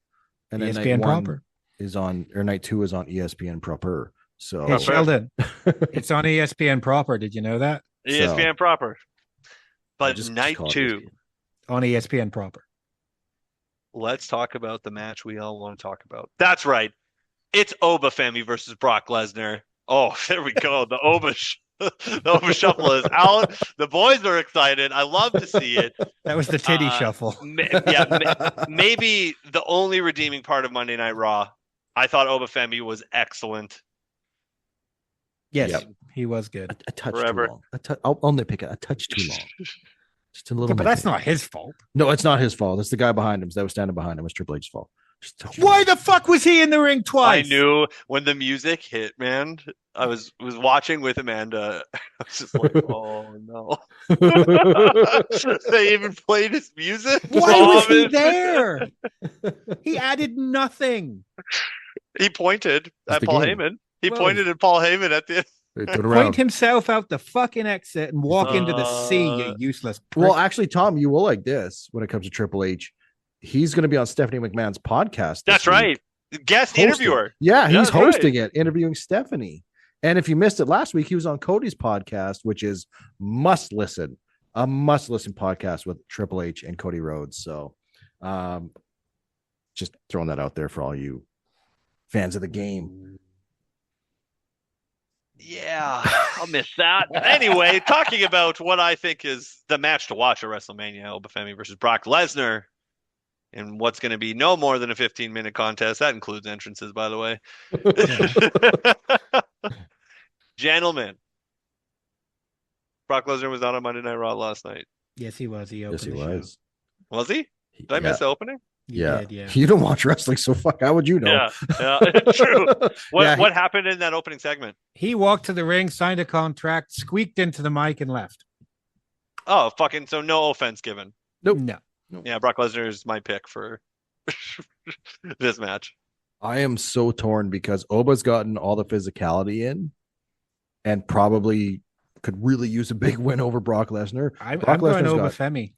And then ESPN night proper is on, or night 2 is on ESPN proper. So hey, Sheldon, it's on ESPN proper. Did you know that? ESPN proper. But night 2 on ESPN proper. Let's talk about the match we all want to talk about. That's right. It's Oba Femi versus Brock Lesnar. Oh, there we go. The Oba shuffle is out. The boys are excited. I love to see it. That was the titty shuffle. Maybe the only redeeming part of Monday Night Raw. I thought Oba Femi was excellent. Yes, he was good. A touch too long. I'll nitpick it. A touch too long. Just a little bit. But that's not his fault. No, it's not his fault. It's the guy behind him that was standing behind him. It's Triple H's fault. Why the fuck was he in the ring twice? I knew when the music hit, man. I was watching with Amanda. I was just like, oh no. They even played his music? Why was he there? He added nothing. He pointed at Paul Heyman. He pointed at Paul Heyman at the They turn Point around. himself out the fucking exit and walk into the sea, you useless prick. Well, actually, Tom, you will like this when it comes to Triple H. He's going to be on Stephanie McMahon's podcast. That's week. right. Guest Hosting. interviewer. Yeah, he's That's right. hosting it, interviewing Stephanie. And if you missed it last week, he was on Cody's podcast, which is a must listen podcast with Triple H and Cody Rhodes. So just throwing that out there for all you fans of the game. Yeah, I'll miss that. Anyway, talking about what I think is the match to watch at WrestleMania, Obafemi versus Brock Lesnar, and what's going to be no more than a 15-minute contest. That includes entrances, by the way. Gentlemen, Brock Lesnar was not on Monday Night Raw last night. Yes, he was. He Yes, he opened the show. was. Was he? Did I miss the opening? You Yeah. did, yeah. You don't watch wrestling, so fuck. How would you know? Yeah, true. Yeah, What happened in that opening segment? He walked to the ring, signed a contract, squeaked into the mic, and left. Oh, fucking, so no offense given. Nope. No. Yeah, Brock Lesnar is my pick for this match. I am so torn because Oba's gotten all the physicality in and probably could really use a big win over Brock Lesnar. I'm Brock going Lesnar's over got- Femi.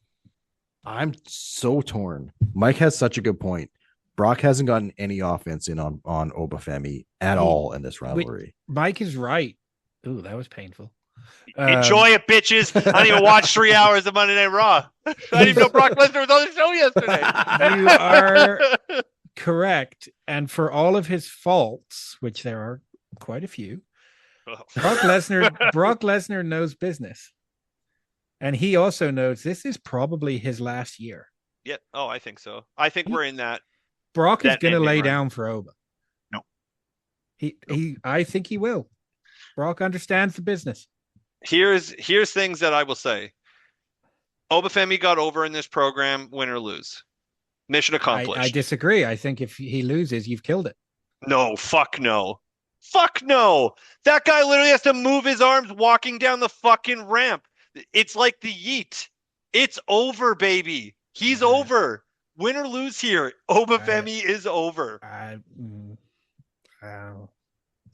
I'm so torn. Mike has such a good point. Brock hasn't gotten any offense in on Obafemi at all in this rivalry. Mike is right. Ooh, that was painful. Enjoy it, bitches. I didn't even watch 3 hours of Monday Night Raw. I didn't even know Brock Lesnar was on the show yesterday. You are correct. And for all of his faults, which there are quite a few, Brock Lesnar knows business. And he also knows this is probably his last year. Yeah. Oh, I think so. I think we're in that. Brock is That going to ending lay run. down for Oba. No. I think he will. Brock understands the business. Here's things that I will say. Obafemi got over in this program, win or lose. Mission accomplished. I disagree. I think if he loses, you've killed it. No, fuck no. Fuck no. That guy literally has to move his arms walking down the fucking ramp. It's like the yeet. It's over, baby. He's over. Win or lose here. Obafemi is over.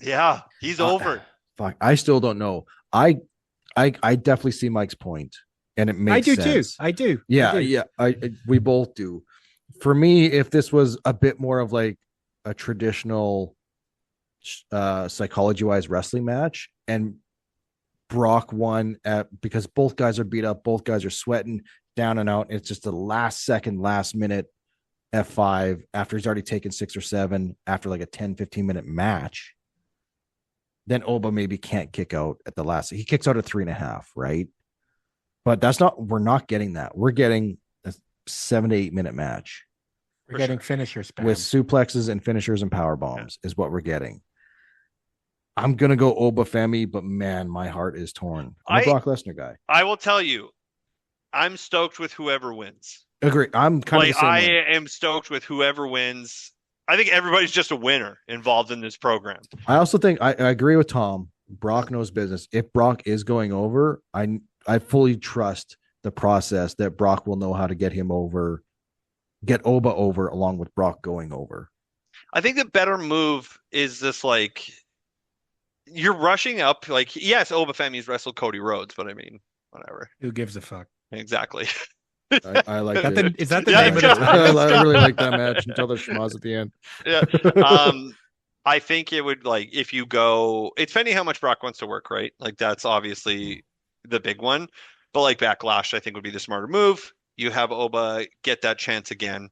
Yeah, he's over. Fuck, I still don't know. I definitely see Mike's point, and it makes I do sense. too. I do. Yeah, I do. yeah. We both do. For me, if this was a bit more of like a traditional psychology-wise wrestling match, and Brock won because both guys are beat up, both guys are sweating down and out. It's just the last minute F5 after he's already taken 6 or 7 after like a 10-15 minute match. Then Oba maybe can't kick out at the last. He kicks out at 3.5, right? But we're not getting that. We're getting a 7 to 8 minute match. We're getting finisher spam. With suplexes and finishers and power bombs is what we're getting. I'm gonna go Obafemi, but man, my heart is torn. I'm a Brock Lesnar guy. I will tell you, I'm stoked with whoever wins. Agree. I'm kind of Like the same I way. am stoked with whoever wins. I think everybody's just a winner involved in this program. I also think I agree with Tom. Brock knows business. If Brock is going over, I fully trust the process that Brock will know how to get him over, get Oba over along with Brock going over. I think the better move is this, like, you're rushing up. Like, yes, Obafemi's wrestled Cody Rhodes, but I mean, whatever. Who gives a fuck? Exactly. I like it. Is that the Yeah, name of yeah. the I really like that match until the schmoz at the end. Yeah. I think it would, like, if you go, it's depending how much Brock wants to work, right? Like, that's obviously the big one. But like Backlash, I think would be the smarter move. You have Oba get that chance again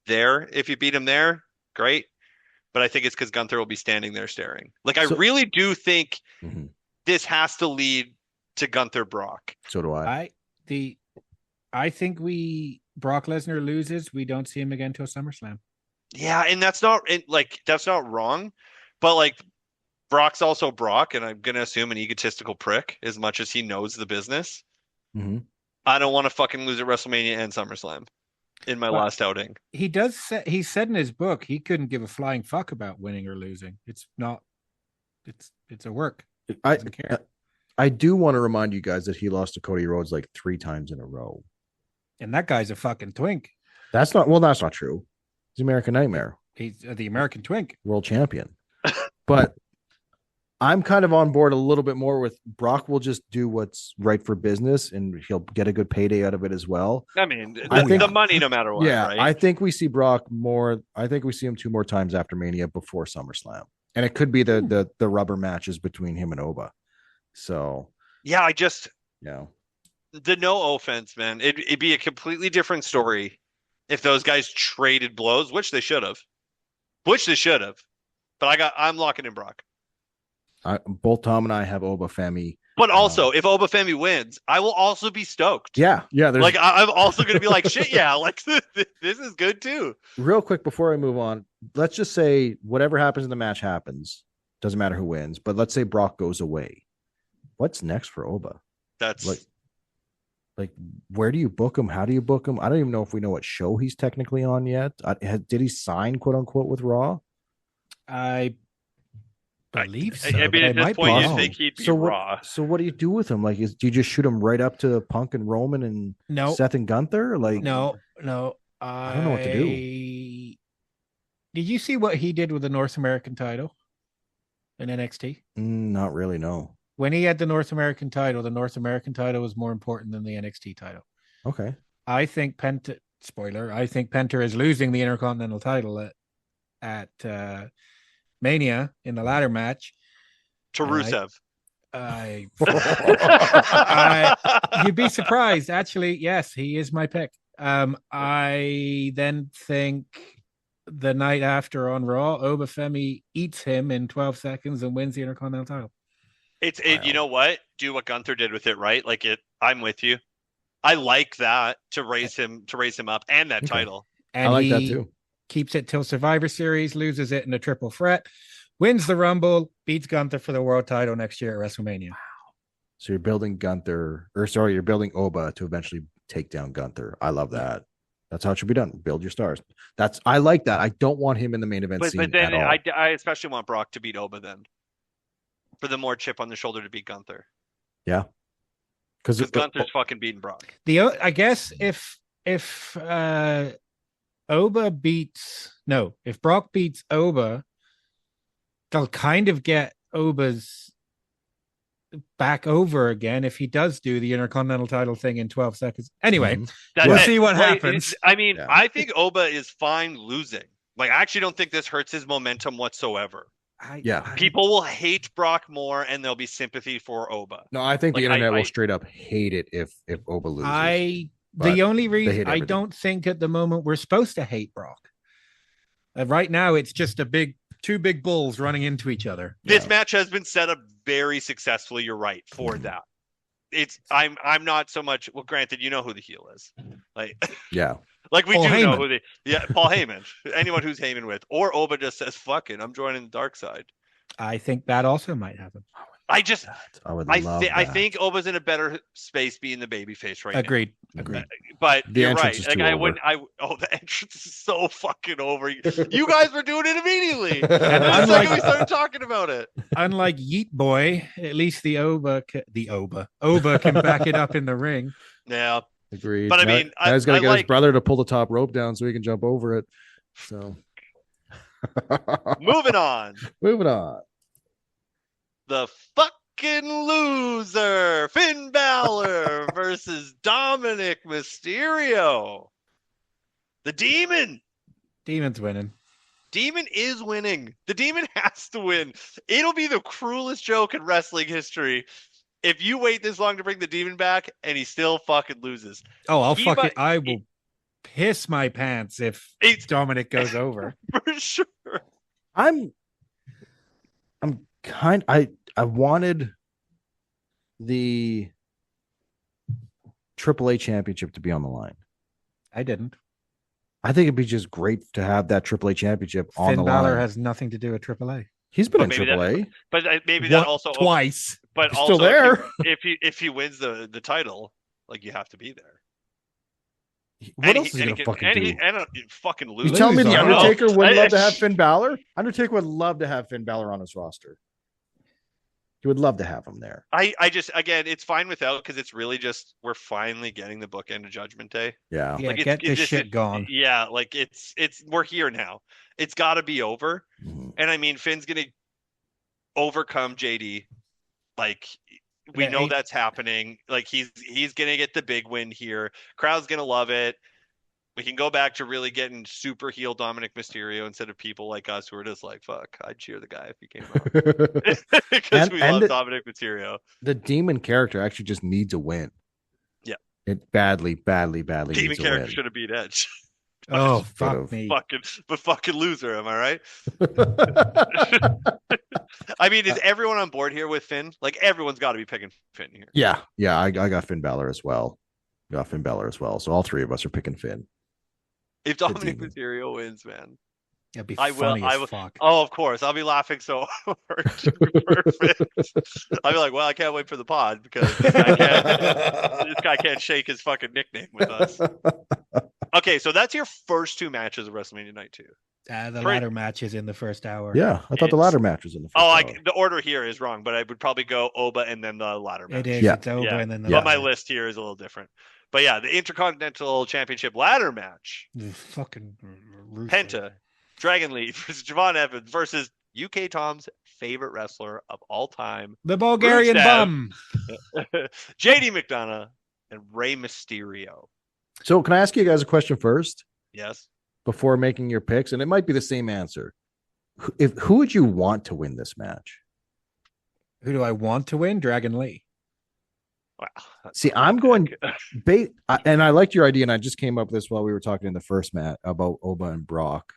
there. If you beat him there, great. But I think it's because Gunther will be standing there staring. Like, I really do think this has to lead to Gunther Brock. So do I. I think Brock Lesnar loses. We don't see him again till SummerSlam. Yeah, and that's not wrong. But like, Brock's also Brock, and I'm gonna assume an egotistical prick as much as he knows the business. Mm-hmm. I don't want to fucking lose at WrestleMania and SummerSlam in my last outing. He said in his book he couldn't give a flying fuck about winning or losing. It's a work. I do want to remind you guys that he lost to Cody Rhodes like 3 times in a row. And that guy's a fucking twink. That's not true. He's American Nightmare. He's the American twink. World champion. But I'm kind of on board a little bit more with Brock. Will just do what's right for business, and he'll get a good payday out of it as well. I mean, I think the money, no matter what. Yeah, right? I think we see Brock more. I think we see him 2 more times after Mania before SummerSlam, and it could be the rubber matches between him and Oba. So yeah, the no offense, man. It'd be a completely different story if those guys traded blows, which they should have. But I'm locking in Brock. Both Tom and I have Oba Femi. But also, if Oba Femi wins, I will also be stoked. Yeah. Like I'm also going to be like, shit, yeah, like this is good too. Real quick before I move on, let's just say whatever happens in the match happens. Doesn't matter who wins, but let's say Brock goes away. What's next for Oba? That's like where do you book him? How do you book him? I don't even know if we know what show he's technically on yet. Did he sign quote unquote with Raw? I believe so. I mean, at this point, you think he'd be Raw. So what do you do with him? Like, do you just shoot him right up to Punk and Roman and Seth and Gunther? Like, no. I don't know what to do. Did you see what he did with the North American title in NXT? Not really. No. When he had the North American title was more important than the NXT title. Okay. I think Penta. Spoiler. I think Penta is losing the Intercontinental title at Mania in the ladder match to Rusev. You'd be surprised. Actually, yes, he is my pick. I then think the night after on Raw, Oba Femi eats him in 12 seconds and wins the Intercontinental title. You know what? Do what Gunther did with it, right? Like I'm with you. I like that to raise him up and that title. And I like that too. Keeps it till Survivor Series, loses it in a triple threat, wins the Rumble, beats Gunther for the world title next year at WrestleMania. Wow. So you're building you're building Oba to eventually take down Gunther. I love that. That's how it should be done. Build your stars. I like that. I don't want him in the main event scene but then at all. I especially want Brock to beat Oba then. For the more chip on the shoulder to beat Gunther. Yeah. Because Gunther's fucking beating Brock. I guess if Brock beats Oba, they'll kind of get Oba's back over again if he does do the Intercontinental title thing in 12 seconds. Anyway, we'll see what happens. I mean, I think Oba is fine losing. Like, I actually don't think this hurts his momentum whatsoever. People will hate Brock more, and there'll be sympathy for Oba. No, I think the internet will straight up hate it if Oba loses. The only reason I don't think at the moment we're supposed to hate Brock. Right now, it's just two big bulls running into each other. This match has been set up very successfully. You're right for that. I'm not so much. Well, granted, you know who the heel is. Like, yeah. Like we Paul do Heyman. Know who Paul Heyman. Anyone who's Heyman with, or Oba just says, "Fuck it, I'm joining the dark side." I think that also might happen. I think Oba's in a better space being the babyface right Agreed. now. Agreed. But the you're right. Is like the entrance is so fucking over. You guys were doing it immediately. And the second we started talking about it. Unlike Yeet Boy, at least the Oba can back it up in the ring. Yeah. Agreed. But I mean, I was gonna get his brother to pull the top rope down so he can jump over it. So moving on. The fucking loser, Finn Balor versus Dominic Mysterio. The Demon. Demon's winning. Demon is winning. The Demon has to win. It'll be the cruelest joke in wrestling history if you wait this long to bring the Demon back and he still fucking loses. Oh, I will piss my pants if Dominic goes over. For sure. I wanted the AAA championship to be on the line. I didn't. I think it'd be just great to have that AAA championship on the line. Finn Balor has nothing to do with AAA. He's been in AAA. But maybe that also twice. But he's also still there. If he wins the title, like, you have to be there. What else is he gonna fucking do? And fucking lose. You tell me the Undertaker would love to have Finn Balor? Undertaker would love to have Finn Balor on his roster. He would love to have him there. I just, again, it's fine without, because it's really just, we're finally getting the bookend of Judgment Day. Yeah. Like, get this shit gone. Yeah, like we're here now. It's got to be over. And I mean, Finn's gonna overcome JD. Like, we know that's happening. Like, he's gonna get the big win here. Crowd's gonna love it. We can go back to really getting super heel Dominic Mysterio instead of people like us who are just like, fuck, I'd cheer the guy if he came out. Because we love Dominic Mysterio. The demon character actually just needs a win. Yeah. It badly Demon needs a character win. should have beat Edge. Oh, fuck me. Fucking loser, am I right? I mean, is everyone on board here with Finn? Like, everyone's got to be picking Finn here. Yeah. I got Finn Balor as well. So all three of us are picking Finn. If Dominic Mysterio wins, man, it'd be funny as fuck. Oh, of course, I'll be laughing so hard. Perfect. I'll be like, well, I can't wait for the pod because this guy can't shake his fucking nickname with us. Okay, so that's your first two matches of WrestleMania Night 2. The ladder match is in the first hour. Yeah, I thought the ladder match was in the first hour. The order here is wrong, but I would probably go Oba and then the ladder match. It is. Yeah. It's Oba and then the ladder. But my list here is a little different. But yeah, the Intercontinental Championship ladder match. Fucking Penta, Dragon Lee versus Javon Evans versus UK Tom's favorite wrestler of all time, the Bulgarian bum, JD McDonough and Rey Mysterio. So can I ask you guys a question first? Yes. Before making your picks, and it might be the same answer. Who would you want to win this match? Who do I want to win? Dragon Lee. Wow. See, I'm going and I liked your idea, and I just came up with this while we were talking in the first match about Oba and Brock.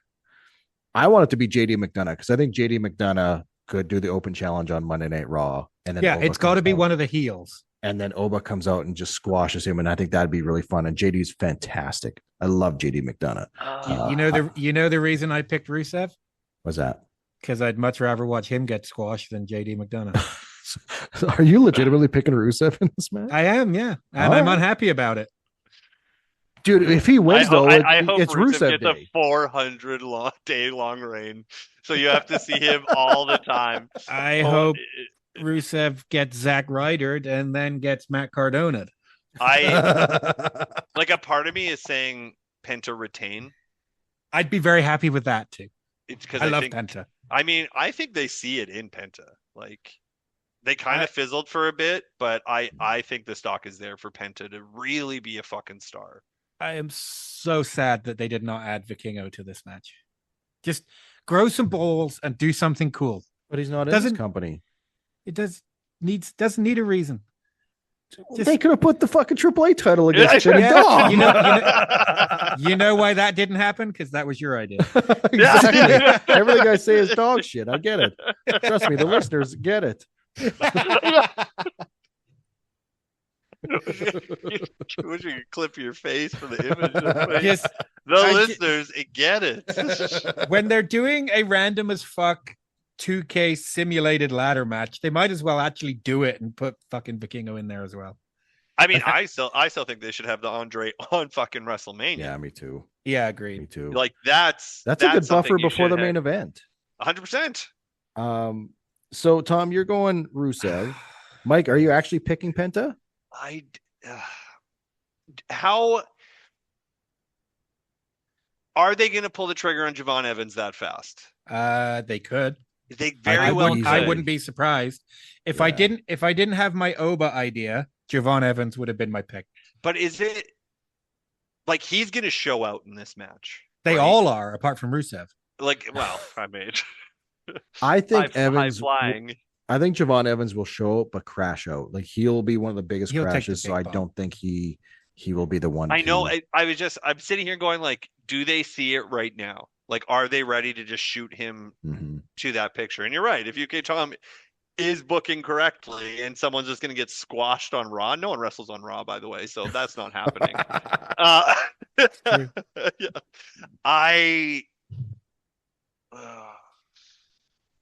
I want it to be JD McDonough because I think JD McDonough could do the open challenge on Monday Night Raw, and then it's got to be one of the heels. And then Oba comes out and just squashes him, and I think that'd be really fun. And JD's fantastic. I love JD McDonough. You know the reason I picked Rusev? What's that? Because I'd much rather watch him get squashed than JD McDonough. Are you legitimately picking Rusev in this match? I am, yeah, and I'm unhappy about it, dude. If he wins, I hope it's Rusev Rusev gets a 400-day-long reign, so you have to see him all the time. I hope Rusev gets Zack Rydered and then gets Matt Cardona'd. Like, a part of me is saying Penta retain. I'd be very happy with that too. It's because I love Penta. I mean, I think they see it in Penta. Like, they kind of fizzled for a bit, but I think the stock is there for Penta to really be a fucking star. I am so sad that they did not add Vikingo to this match. Just grow some balls and do something cool. But he's not in this company. It doesn't need a reason. They could have put the fucking AAA title against Jenny Dom. You know why that didn't happen? Because that was your idea. Exactly. Everything I say is dog shit. I get it. Trust me, the listeners get it. Wish you could clip your face for the image. Yes, listeners get it. When they're doing a random as fuck 2K simulated ladder match, they might as well actually do it and put fucking Vikingo in there as well. I mean, I still think they should have the Andre on fucking WrestleMania. Yeah, me too. Yeah, agreed. Me too. Like, that's a good buffer before the main event. 100%. So Tom, you're going Rusev. Mike, are you actually picking Penta? How are they going to pull the trigger on Javon Evans that fast? They could. They very well could. I wouldn't be surprised if I didn't have my Oba idea. Javon Evans would have been my pick. But is it like he's going to show out in this match? They all are, apart from Rusev. Like, well, I mean, I think Evans. Flying. I think Javon Evans will show up, but crash out. Like, he'll be one of the biggest crashes. So I don't think he will be the one. I know. I'm sitting here going, like, do they see it right now? Like, are they ready to just shoot him to that picture? And you're right. If UK Tom is booking correctly and someone's just going to get squashed on Raw, no one wrestles on Raw, by the way, so that's not happening.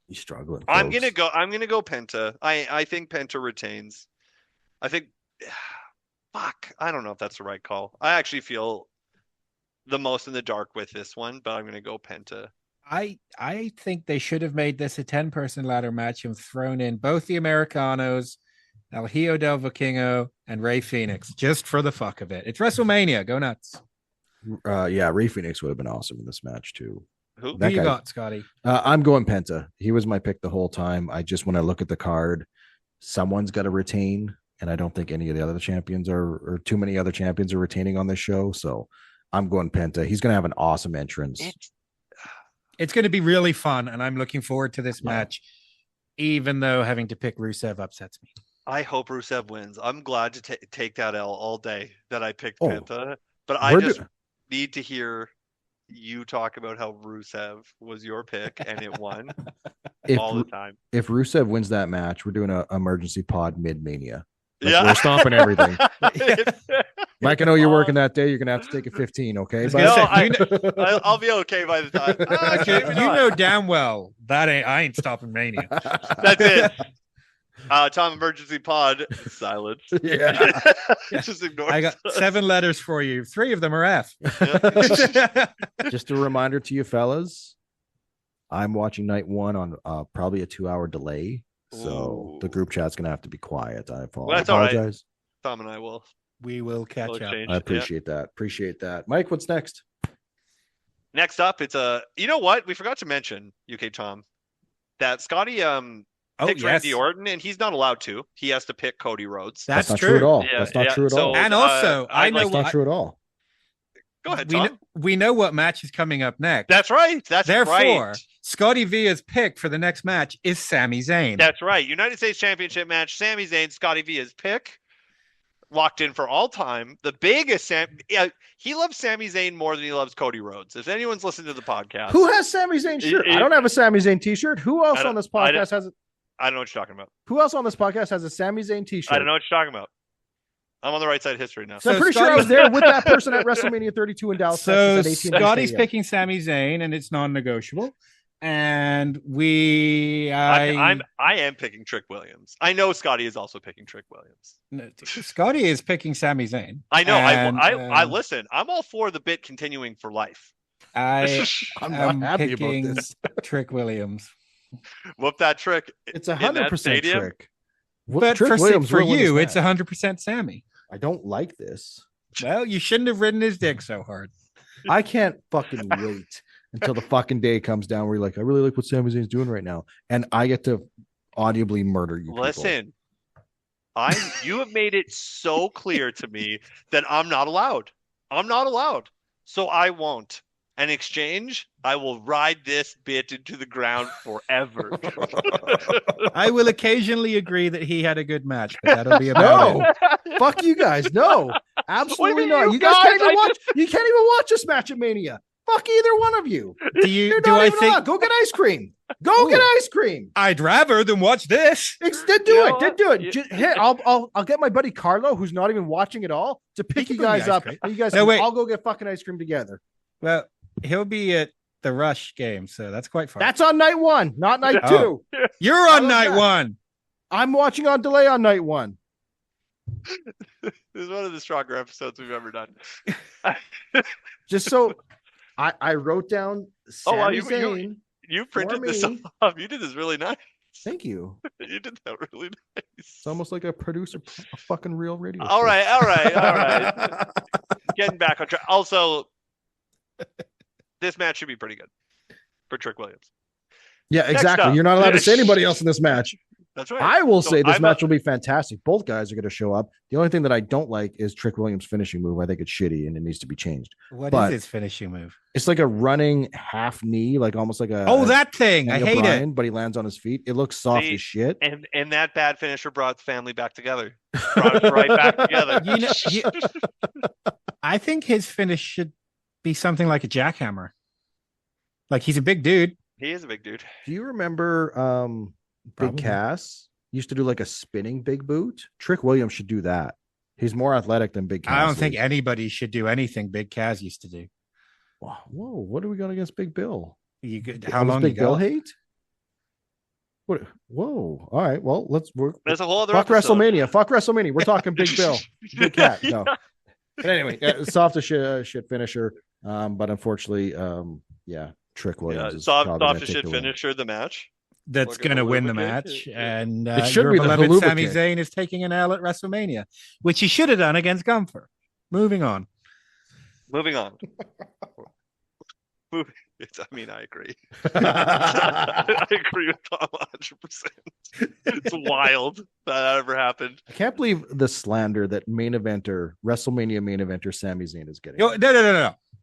He's struggling. Folks. I'm gonna go Penta. I think Penta retains. I think I don't know if that's the right call. I actually feel the most in the dark with this one, but I'm gonna go Penta. I think they should have made this a 10-person ladder match and thrown in both the Americanos, El Hijo del Vikingo, and Rey Fenix just for the fuck of it. It's WrestleMania. Go nuts. Yeah, Rey Fenix would have been awesome in this match too. Who? That Who you guy. got, Scotty? I'm going Penta. He was my pick the whole time. When I look at the card, someone's got to retain, and I don't think any of the other champions or too many other champions are retaining on this show. So I'm going Penta. He's going to have an awesome entrance. It's going to be really fun, and I'm looking forward to this match, even though having to pick Rusev upsets me. I hope Rusev wins. I'm glad to take that L all day that I picked Oh, Penta, but I just need to hear you talk about how Rusev was your pick and it won all the time. If Rusev wins that match, we're doing an emergency pod mid-Mania. We're stomping everything. Mike, I know you're working that day. You're going to have to take a 15, okay? I'll be okay by the time. You know damn well that I ain't stopping Mania. That's it. Tom emergency pod silence. Yeah. Just ignore. I got 7 letters for you. 3 of them are F. Just a reminder to you fellas, I'm watching night 1 on probably a 2-hour delay. So the group chat's going to have to be quiet. I apologize. All right. Tom and I will. We will catch up. I appreciate that. Appreciate that. Mike, what's next? Next up, it's you know what? We forgot to mention, UK Tom, that Scotty picked Randy Orton, and he's not allowed to. He has to pick Cody Rhodes. That's not true at all. Yeah, that's not true at all. And also, I know that's not true at all. Go ahead, Tom. We know what match is coming up next. That's right. Therefore, right. ScottyVia's pick for the next match is Sami Zayn. That's right. United States Championship match. Sami Zayn, ScottyVia's pick. Locked in for all time. The biggest he loves Sami Zayn more than he loves Cody Rhodes. If anyone's listened to the podcast, who has Sami Zayn shirt? I don't have a Sami Zayn t-shirt. Who else on this podcast has it? I don't know what you're talking about. Who else on this podcast has a Sami Zayn t-shirt? I don't know what you're talking about. I'm on the right side of history now. So I'm pretty sure I was there with that person at Wrestlemania 32 in Dallas. So Texas at Scotty's picking Sami Zayn, and it's non-negotiable. And I am picking Trick Williams. I know Scotty is also picking Trick Williams. Scotty is picking Sami Zayn. I know. I listen. I'm all for the bit continuing for life. I'm not happy about picking this. Trick Williams. Whoop that trick. It's 100% Trick. But Trick Williams for will win you, this it's 100% Sammy. I don't like this. Well, you shouldn't have ridden his dick so hard. I can't fucking wait until the fucking day comes down where you're like, I really like what Sami Zayn's doing right now, and I get to audibly murder you. Listen, you have made it so clear to me that I'm not allowed. I'm not allowed. So I won't. In exchange, I will ride this bit into the ground forever. I will occasionally agree that he had a good match, but that'll be about it. Fuck you guys. No, absolutely not. You guys can't even watch. You can't even watch this match at Mania. Fuck either one of you. Go get ice cream. Go get ice cream. I'd rather than watch this. Did do it. Here, I'll get my buddy Carlo, who's not even watching at all, to pick you guys up. And you guys, I'll go get fucking ice cream together. Well, he'll be at the Rush game, so that's quite fun. That's on night 1, not night 2. You're on night 1. I'm watching on delay on night 1. This is one of the stronger episodes we've ever done. Just so I wrote down Sami Zayn. You printed this off. You did this really nice. Thank you. You did that really nice. It's almost like a producer, a fucking real radio. All right. Getting back on track. Also, this match should be pretty good for Trick Williams. Yeah, exactly. You're not allowed to say anybody else in this match. That's right. I will say this match will be fantastic. Both guys are going to show up. The only thing that I don't like is Trick Williams' finishing move. I think it's shitty and it needs to be changed. What is his finishing move? It's like a running half knee, like almost like a that thing. I hate it. But he lands on his feet. It looks soft as shit. And that bad finisher brought the family back together. Brought us right back together. I think his finish should be something like a jackhammer. Like, he's a big dude. He is a big dude. Do you remember Big Cass used to do like a spinning big boot? Trick Williams should do that. He's more athletic than Big Cass. I don't think anybody should do anything Big Cass used to do. Whoa, what do we got against Big Bill? How long Big Bill hate? What? Whoa! All right. Well, There's a whole other. Fuck episode. WrestleMania. Fuck WrestleMania. We're talking Big Bill, Big Cat. No. But anyway, soft as shit finisher. But unfortunately, Trick Williams. Is soft as shit finisher the match. That's going to win the match, and it should your be beloved Sami Zayn is taking an L at WrestleMania, which he should have done against Gunther. Moving on. I agree. I agree with Tom 100%. It's wild that ever happened. I can't believe the slander that WrestleMania main eventer Sami Zayn is getting.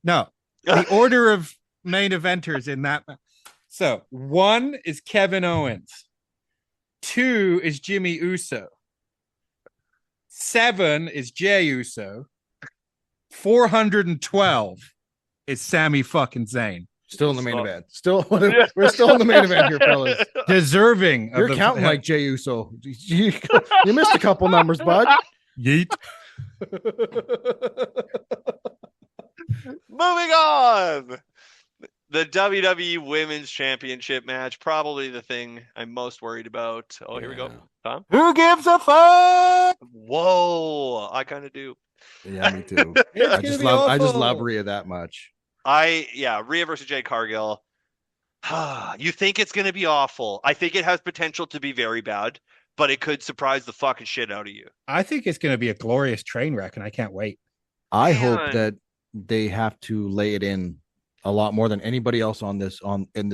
No. The order of main eventers in that. So 1 is Kevin Owens. 2 is Jimmy Uso. 7 is Jey Uso. 412 is Sami fucking Zayn. Still in the main event. We're still in the main event here, fellas. Deserving. You're counting like Jey Uso. You missed a couple numbers, bud. Yeet. Moving on. The WWE Women's Championship match, probably the thing I'm most worried about. Oh, here we go. Tom? Who gives a fuck? Whoa, I kind of do. Yeah, me too. I just love Rhea that much. Rhea versus Jade Cargill. You think it's going to be awful. I think it has potential to be very bad, but it could surprise the fucking shit out of you. I think it's going to be a glorious train wreck, and I can't wait. I hope that they have to lay it in a lot more than anybody else in this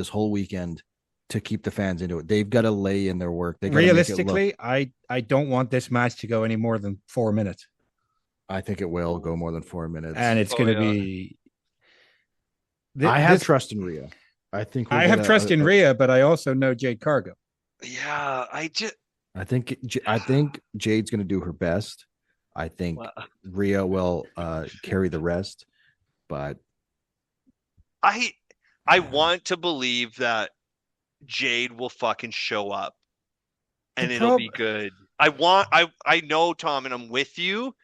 whole weekend to keep the fans into it. They've got to lay in their work. Realistically, I don't want this match to go any more than 4 minutes. I think it will go more than 4 minutes. And it's going to be... I have trust in Rhea. I have trust in Rhea, but I also know Jade Cargill. Yeah, I think Jade's going to do her best. I think Rhea will carry the rest, but I want to believe that Jade will fucking show up and it'll be good. I know, Tom, and I'm with you,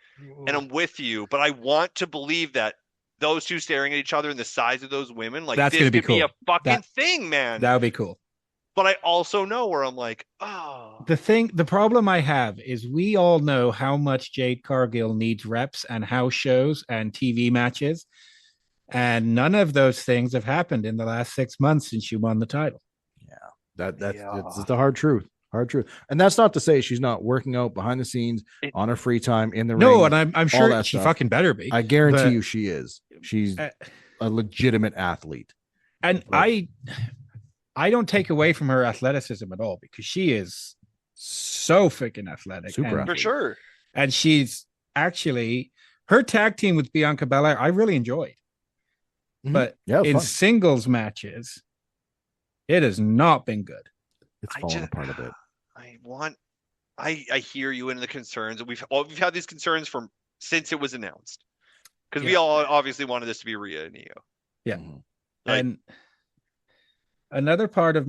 but I want to believe that those two staring at each other and the size of those women, like, that's this could be a fucking thing, man. That would be cool. But I also know where I'm like, the problem I have is we all know how much Jade Cargill needs reps and house shows and TV matches. And none of those things have happened in the last 6 months since she won the title. Yeah, that's the hard truth. And that's not to say she's not working out behind the scenes on her free time in the ring. No, and I'm sure she fucking better be. I guarantee you she is. She's a legitimate athlete. And I don't take away from her athleticism at all, because she is so freaking athletic. Super athletic. For sure. And she's actually, her tag team with Bianca Belair, I really enjoyed. Mm-hmm. But in singles matches, it has not been good. It's falling apart a bit. I hear you in the concerns. We've had these concerns since it was announced, because we all obviously wanted this to be Rhea and Io. Yeah. And another part of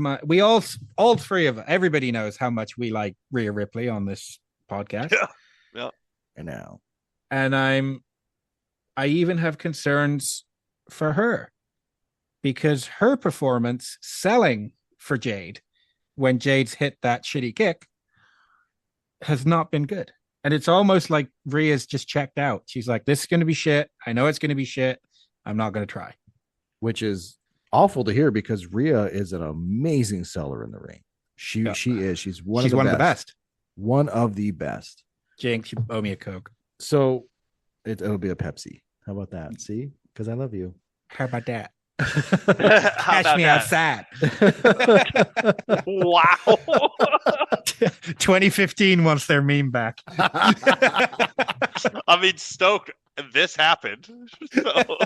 all three of everybody knows how much we like Rhea Ripley on this podcast. Yeah. I know. And I even have concerns for her, because her performance selling for Jade when Jade's hit that shitty kick has not been good. And it's almost like Rhea's just checked out. She's like, this is going to be shit. I know it's going to be shit. I'm not going to try. Which is awful to hear, because Rhea is an amazing seller in the ring. She is. She's one of the best. One of the best. Jinx, you owe me a Coke. So it'll be a Pepsi. How about that? See? Because I love you. How about that? Catch me outside. Wow. 2015 wants their meme back. I mean, stoked this happened. So.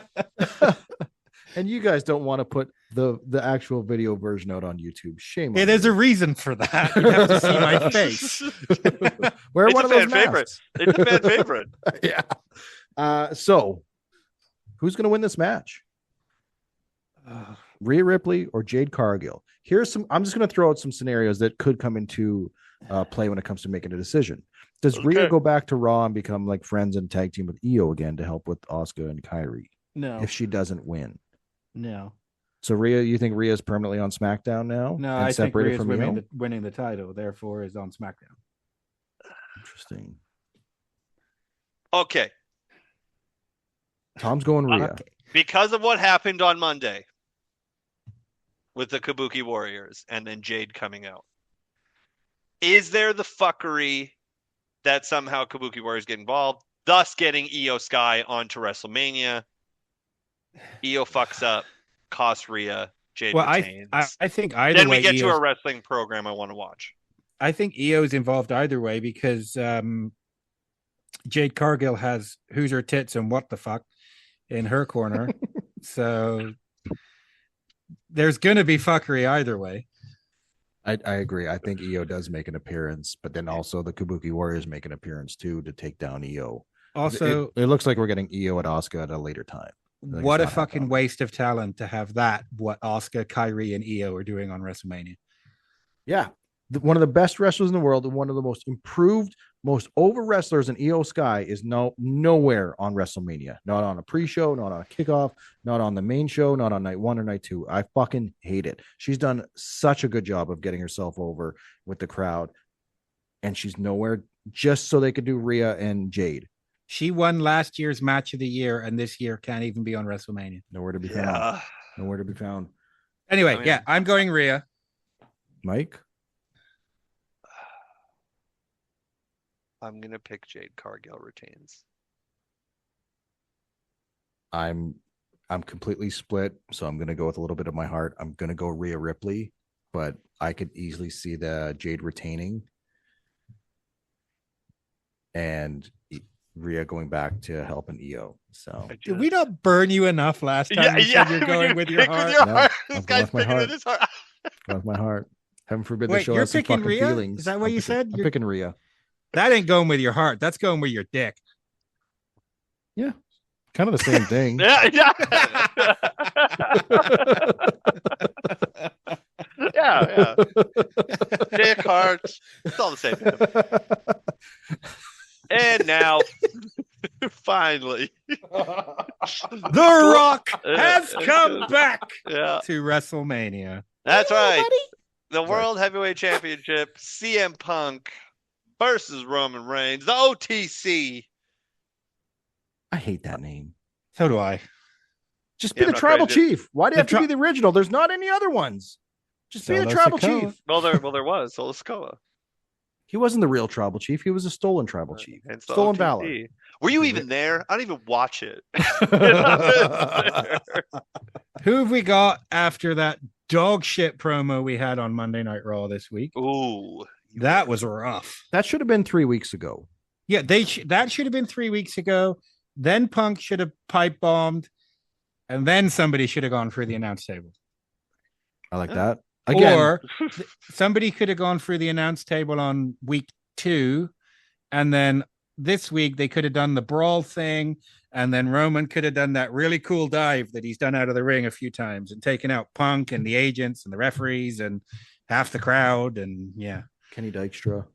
And you guys don't want to put the actual video version out on YouTube. Shame on you. There's a reason for that. You have to see my face. Wear one of those favorite. It's a fan favorite. Yeah. So who's going to win this match? Rhea Ripley or Jade Cargill? I'm just going to throw out some scenarios that could come into play when it comes to making a decision. Does Rhea go back to Raw and become like friends and tag team with Io again to help with Asuka and Kairi? No. If she doesn't win. No. So you think Rhea's permanently on SmackDown now? No, I think Rhea's winning the title, therefore is on SmackDown. Interesting. Okay. Tom's going Rhea. Okay. Because of what happened on Monday with the Kabuki Warriors and then Jade coming out, is there the fuckery that somehow Kabuki Warriors get involved, thus getting Io Sky onto WrestleMania? Io fucks up. cost Rhea. Jade Well, retains. I think either then way, we get to Io's- a wrestling program I want to watch. I think EO's involved either way because Jade Cargill has who's her tits and what the fuck in her corner. So there's going to be fuckery either way. I agree. I think EO does make an appearance, but then also the Kabuki Warriors make an appearance too to take down EO. Also, it looks like we're getting EO at Asuka at a later time. Like, what a it's not fucking happening. waste of talent to have that, what Asuka, Kyrie, and EO are doing on WrestleMania. Yeah. One of the best wrestlers in the world and one of the most improved, most over wrestlers in EO Sky is nowhere on WrestleMania. Not on a pre-show, not on a kickoff, not on the main show, not on night 1 or night 2. I fucking hate it. She's done such a good job of getting herself over with the crowd, and she's nowhere just so they could do Rhea and Jade. She won last year's match of the year, and this year can't even be on WrestleMania. Nowhere to be found. Nowhere to be found. Anyway, yeah, I'm going Rhea. Mike? I'm gonna pick Jade Cargill retains. I'm completely split, so I'm gonna go with a little bit of my heart. I'm gonna go Rhea Ripley, but I could easily see the Jade retaining and Rhea going back to helping EO. So Did we not burn you enough last time? You said you're going with your heart. No, This I'm guy's going with my picking heart. with his heart. Going with my heart. Heaven forbid the Wait, show you're has some picking fucking Rhea? feelings. Is that what I'm you picking- said? I'm You're- picking Rhea. That ain't going with your heart. That's going with your dick. Yeah, kind of the same thing. Yeah. Dick, heart, it's all the same thing. And now, finally, The Rock has come back Yeah, to WrestleMania. that's right. The World Heavyweight Championship, CM Punk versus Roman Reigns, the OTC. I hate that name. So do I. Just Yeah, be the I'm not tribal crazy. chief. Why do you The have to be the original? There's not any other ones. Just be the Solo tribal Sikoa. chief. Well, there was Solo Sikoa. He wasn't the real tribal chief. He was a stolen tribal chief. And it's the Stolen OTC. valor. Were you even there? I don't even watch it. Who have we got after that dog shit promo we had on Monday Night Raw this week? Ooh, That was rough. That should have been 3 weeks ago. Yeah, that should have been 3 weeks ago. Then Punk should have pipe bombed, and then somebody should have gone through the announce table. I like that. Again, Or somebody could have gone through the announce table on week 2, and then this week they could have done the brawl thing, and then Roman could have done that really cool dive that he's done out of the ring a few times and taken out Punk and the agents and the referees and half the crowd. And yeah, Kenny Dykstra.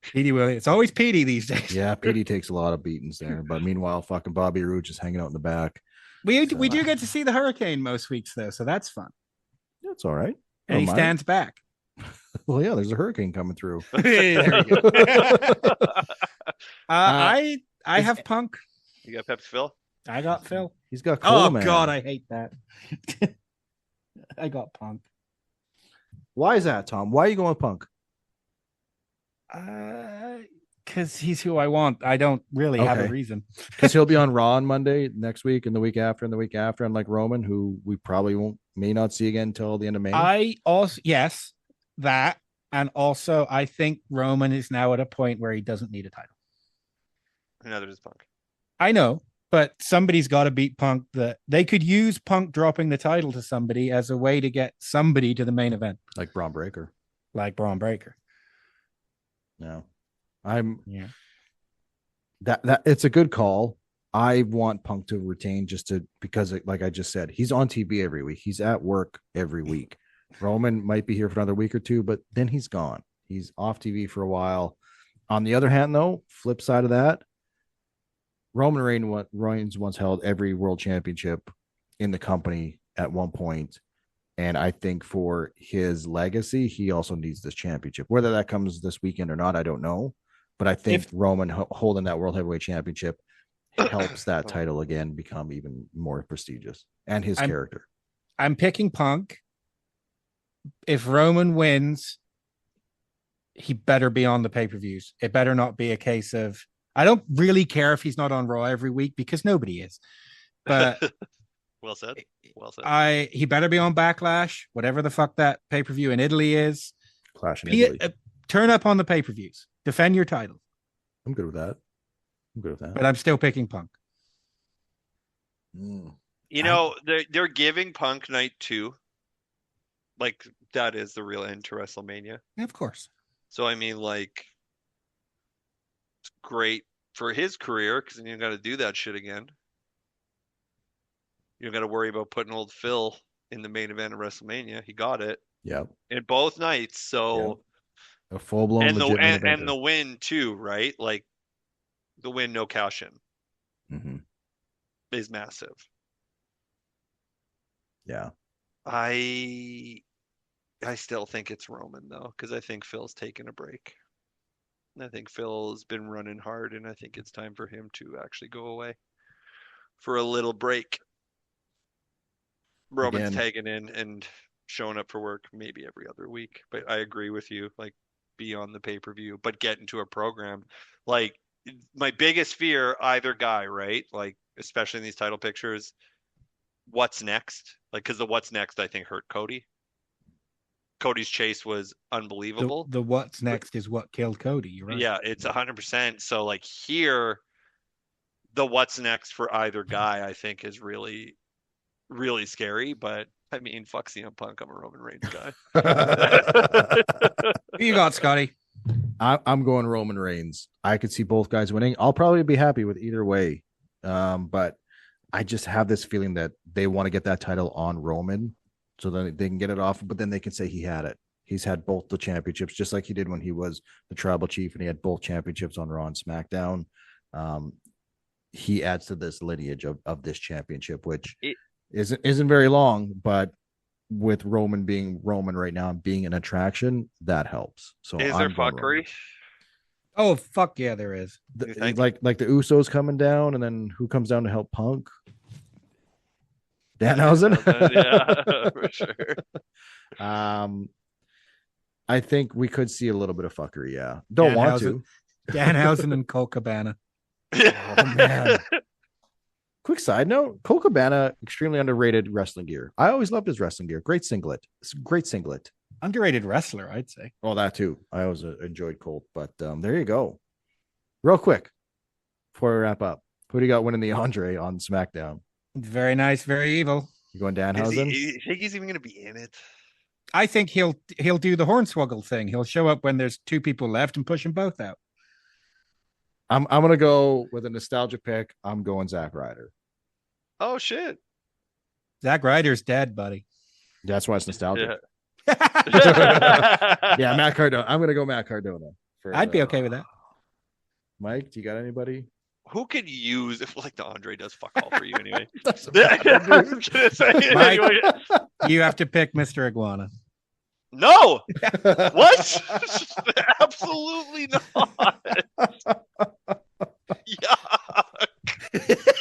Petey Williams. It's always Petey these days. Yeah, PD takes a lot of beatings there. But meanwhile, fucking Bobby Roode just hanging out in the back. We do get to see the Hurricane most weeks though, so that's fun. That's all right. And he Don't mind. stands back. Well, yeah, there's a hurricane coming through. There we go. I have Punk. you got Pepsi Phil? I got Phil. He's got Cola Oh Man. God, I hate that. I got Punk. Why is that, Tom? Why are you going with Punk? Because he's who I want. I don't really have a Okay. reason. Because he'll be on Raw on Monday next week and the week after and the week after, unlike Roman, who we probably may not see again until the end of May. I also yes, that, and also I think Roman is now at a point where he doesn't need a title. Neither does Punk. I know, but somebody's got to beat Punk. That they could use Punk dropping the title to somebody as a way to get somebody to the main event, Like Braun Breaker. like Braun Breaker. No. Yeah. That it's a good call. I want Punk to retain because like I just said, he's on TV every week. He's at work every week. Roman might be here for another week or two, but then he's gone. He's off TV for a while. On the other hand, though, flip side of that, Roman Reigns once held every world championship in the company at one point. And I think for his legacy, he also needs this championship. Whether that comes this weekend or not, I don't know. But I think Roman holding that World Heavyweight Championship helps that title again become even more prestigious and his character. I'm picking Punk. If Roman wins, he better be on the pay-per-views. It better not be a case of, I don't really care if he's not on Raw every week because nobody is. But Well said. Well said. He better be on Backlash, whatever the fuck that pay-per-view in Italy is. Clash in Italy. Turn up on the pay-per-views. Defend your title. I'm good with that. But I'm still picking Punk. You know, they're giving Punk Night 2. Like, that is the real end to WrestleMania. Yeah, of course. So, I mean, like, it's great for his career because then you got to do that shit again. You don't got to worry about putting old Phil in the main event of WrestleMania. He got it. Yep. In both nights. So, a full-blown and the win, too, right? Like, the win, no cash in, is massive. Yeah. I still think it's Roman, though, because I think Phil's taking a break. I think Phil's been running hard, and I think it's time for him to actually go away for a little break. Roman's tagging in and showing up for work maybe every other week. But I agree with you, like, be on the pay-per-view, but get into a program. Like, my biggest fear, either guy, right? Like, especially in these title pictures, what's next? Like, because the what's next, I think, hurt Cody. Cody's chase was unbelievable. The what's next is what killed Cody. You're right. Yeah, it's 100%. So, like, here, the what's next for either guy, I think, is really, really scary. But, I mean, fuck CM Punk. I'm a Roman Reigns guy. Who you got, Scotty? I'm going Roman Reigns. I could see both guys winning. I'll probably be happy with either way. But I just have this feeling that they want to get that title on Roman so that they can get it off, but then they can say he had it. He's had both the championships, just like he did when he was the tribal chief and he had both championships on Raw and SmackDown. He adds to this lineage of this championship, which isn't very long, but with Roman being Roman right now and being an attraction, that helps. So is there fuckery? Oh, fuck yeah, there is. Like the Usos coming down, and then who comes down to help Punk? Danhausen? Yeah, for sure. I think we could see a little bit of fuckery, yeah. Don't want to. Danhausen and Colt Cabana. Oh, man. Quick side note, Colt Cabana, extremely underrated wrestling gear. I always loved his wrestling gear. Great singlet. It's a great singlet. Underrated wrestler, I'd say. Oh, that too. I always enjoyed Colt, but there you go. Real quick, before we wrap up, who do you got winning the Andre on SmackDown? Very nice, very evil. You going Danhausen? You think he's even going to be in it? I think he'll do the Hornswoggle thing. He'll show up when there's two people left and push them both out. I'm gonna go with a nostalgia pick. I'm going Zack Ryder. Oh shit! Zack Ryder's dead, buddy. That's why it's nostalgic. Yeah. Yeah, Matt Cardona. I'm gonna go Matt Cardona. I'd be okay with that. Mike, do you got anybody? Who could use if like the Andre does fuck all for you anyway? I'm gonna say, Mike, you have to pick Mr. Iguana. No, what? Absolutely not. Yuck.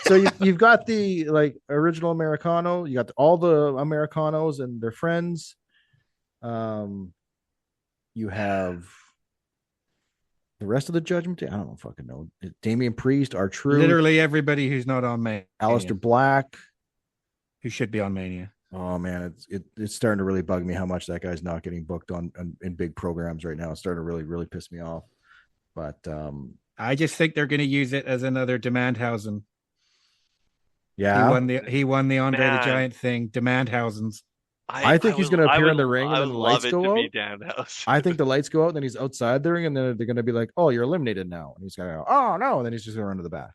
So you've got the like original Americano. You got all the Americanos and their friends. You have the rest of the Judgment Day. I don't fucking know. Damian Priest, R-Truth, literally everybody who's not on Mania. Aleister Black, who should be on Mania. Oh man, it's starting to really bug me how much that guy's not getting booked on in big programs right now. It's starting to really piss me off. But I just think they're going to use it as another Demandhausen. Yeah, he won the Andre the Giant thing. Demandhausen's. I think he's going to appear in the ring and then the lights go out. I think the lights go out, and then he's outside the ring, and then they're going to be like, "Oh, you're eliminated now," and he's going to go, "Oh no," and then he's just going to run to the back.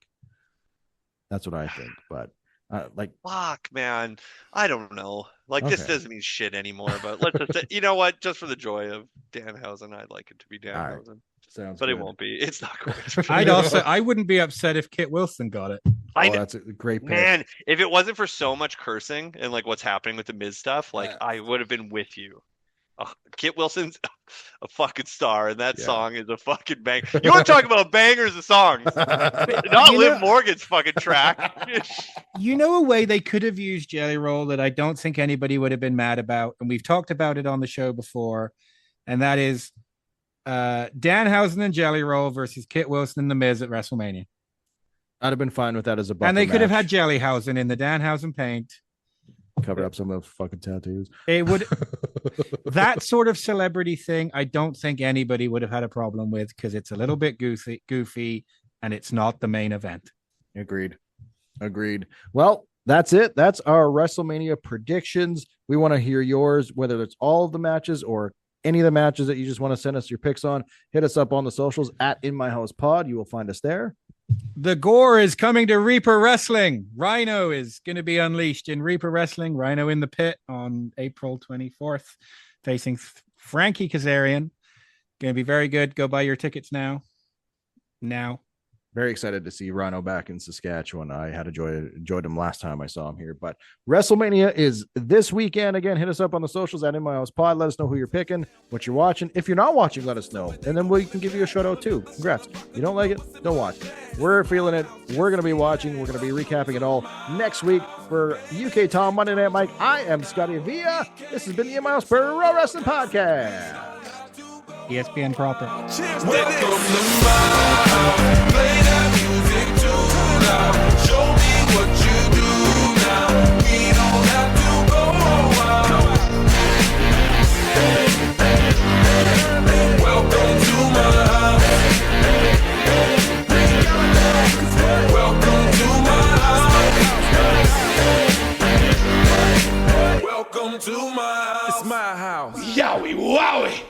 That's what I think, but. Fuck, man, I don't know. Like, okay. This doesn't mean shit anymore. But let's just say, you know what? Just for the joy of Danhausen, I'd like it to be Danhausen. Right. Sounds but good. It won't be. It's not going to. I wouldn't be upset if Kit Wilson got it. That's a great pick. Man, if it wasn't for so much cursing and like what's happening with the Miz stuff, like I would have been with you. Kit Wilson's a fucking star, and that song is a fucking bang. You want to talk about bangers of songs? Not Liv Morgan's fucking track. You know a way they could have used Jelly Roll that I don't think anybody would have been mad about, and we've talked about it on the show before, and that is Danhausen and Jelly Roll versus Kit Wilson and The Miz at WrestleMania. I'd have been fine with that as a buffer and they could have match. had Jellyhausen in the Danhausen paint. Cover up some of those fucking tattoos. It would that sort of celebrity thing. I don't think anybody would have had a problem with because it's a little bit goofy, and it's not the main event. Agreed. Well, that's it. That's our WrestleMania predictions. We want to hear yours, whether it's all of the matches or any of the matches that you just want to send us your picks on. Hit us up on the socials at In My House Pod. You will find us there. The Gore is coming to Reaper Wrestling. Rhino is going to be unleashed in Reaper Wrestling. Rhino in the Pit on April 24th, facing Frankie Kazarian. Going to be very good. Go buy your tickets now. Very excited to see Rhino back in Saskatchewan. I had enjoyed him last time I saw him here. But WrestleMania is this weekend. Again, hit us up on the socials at In My House Pod. Let us know who you're picking, what you're watching. If you're not watching, let us know. And then we can give you a shout out too. Congrats. You don't like it? Don't watch. We're feeling it. We're going to be watching. We're going to be recapping it all next week. For UK Tom, Monday Night Mike, I am ScottyVia. This has been the In My House Pro Wrestling Podcast. ESPN proper. Welcome to my house. Play that music too loud. Show me what you do now. We don't have to go out. Welcome to my house. Welcome to my house. Welcome to my house. It's my house. Yowie wowie.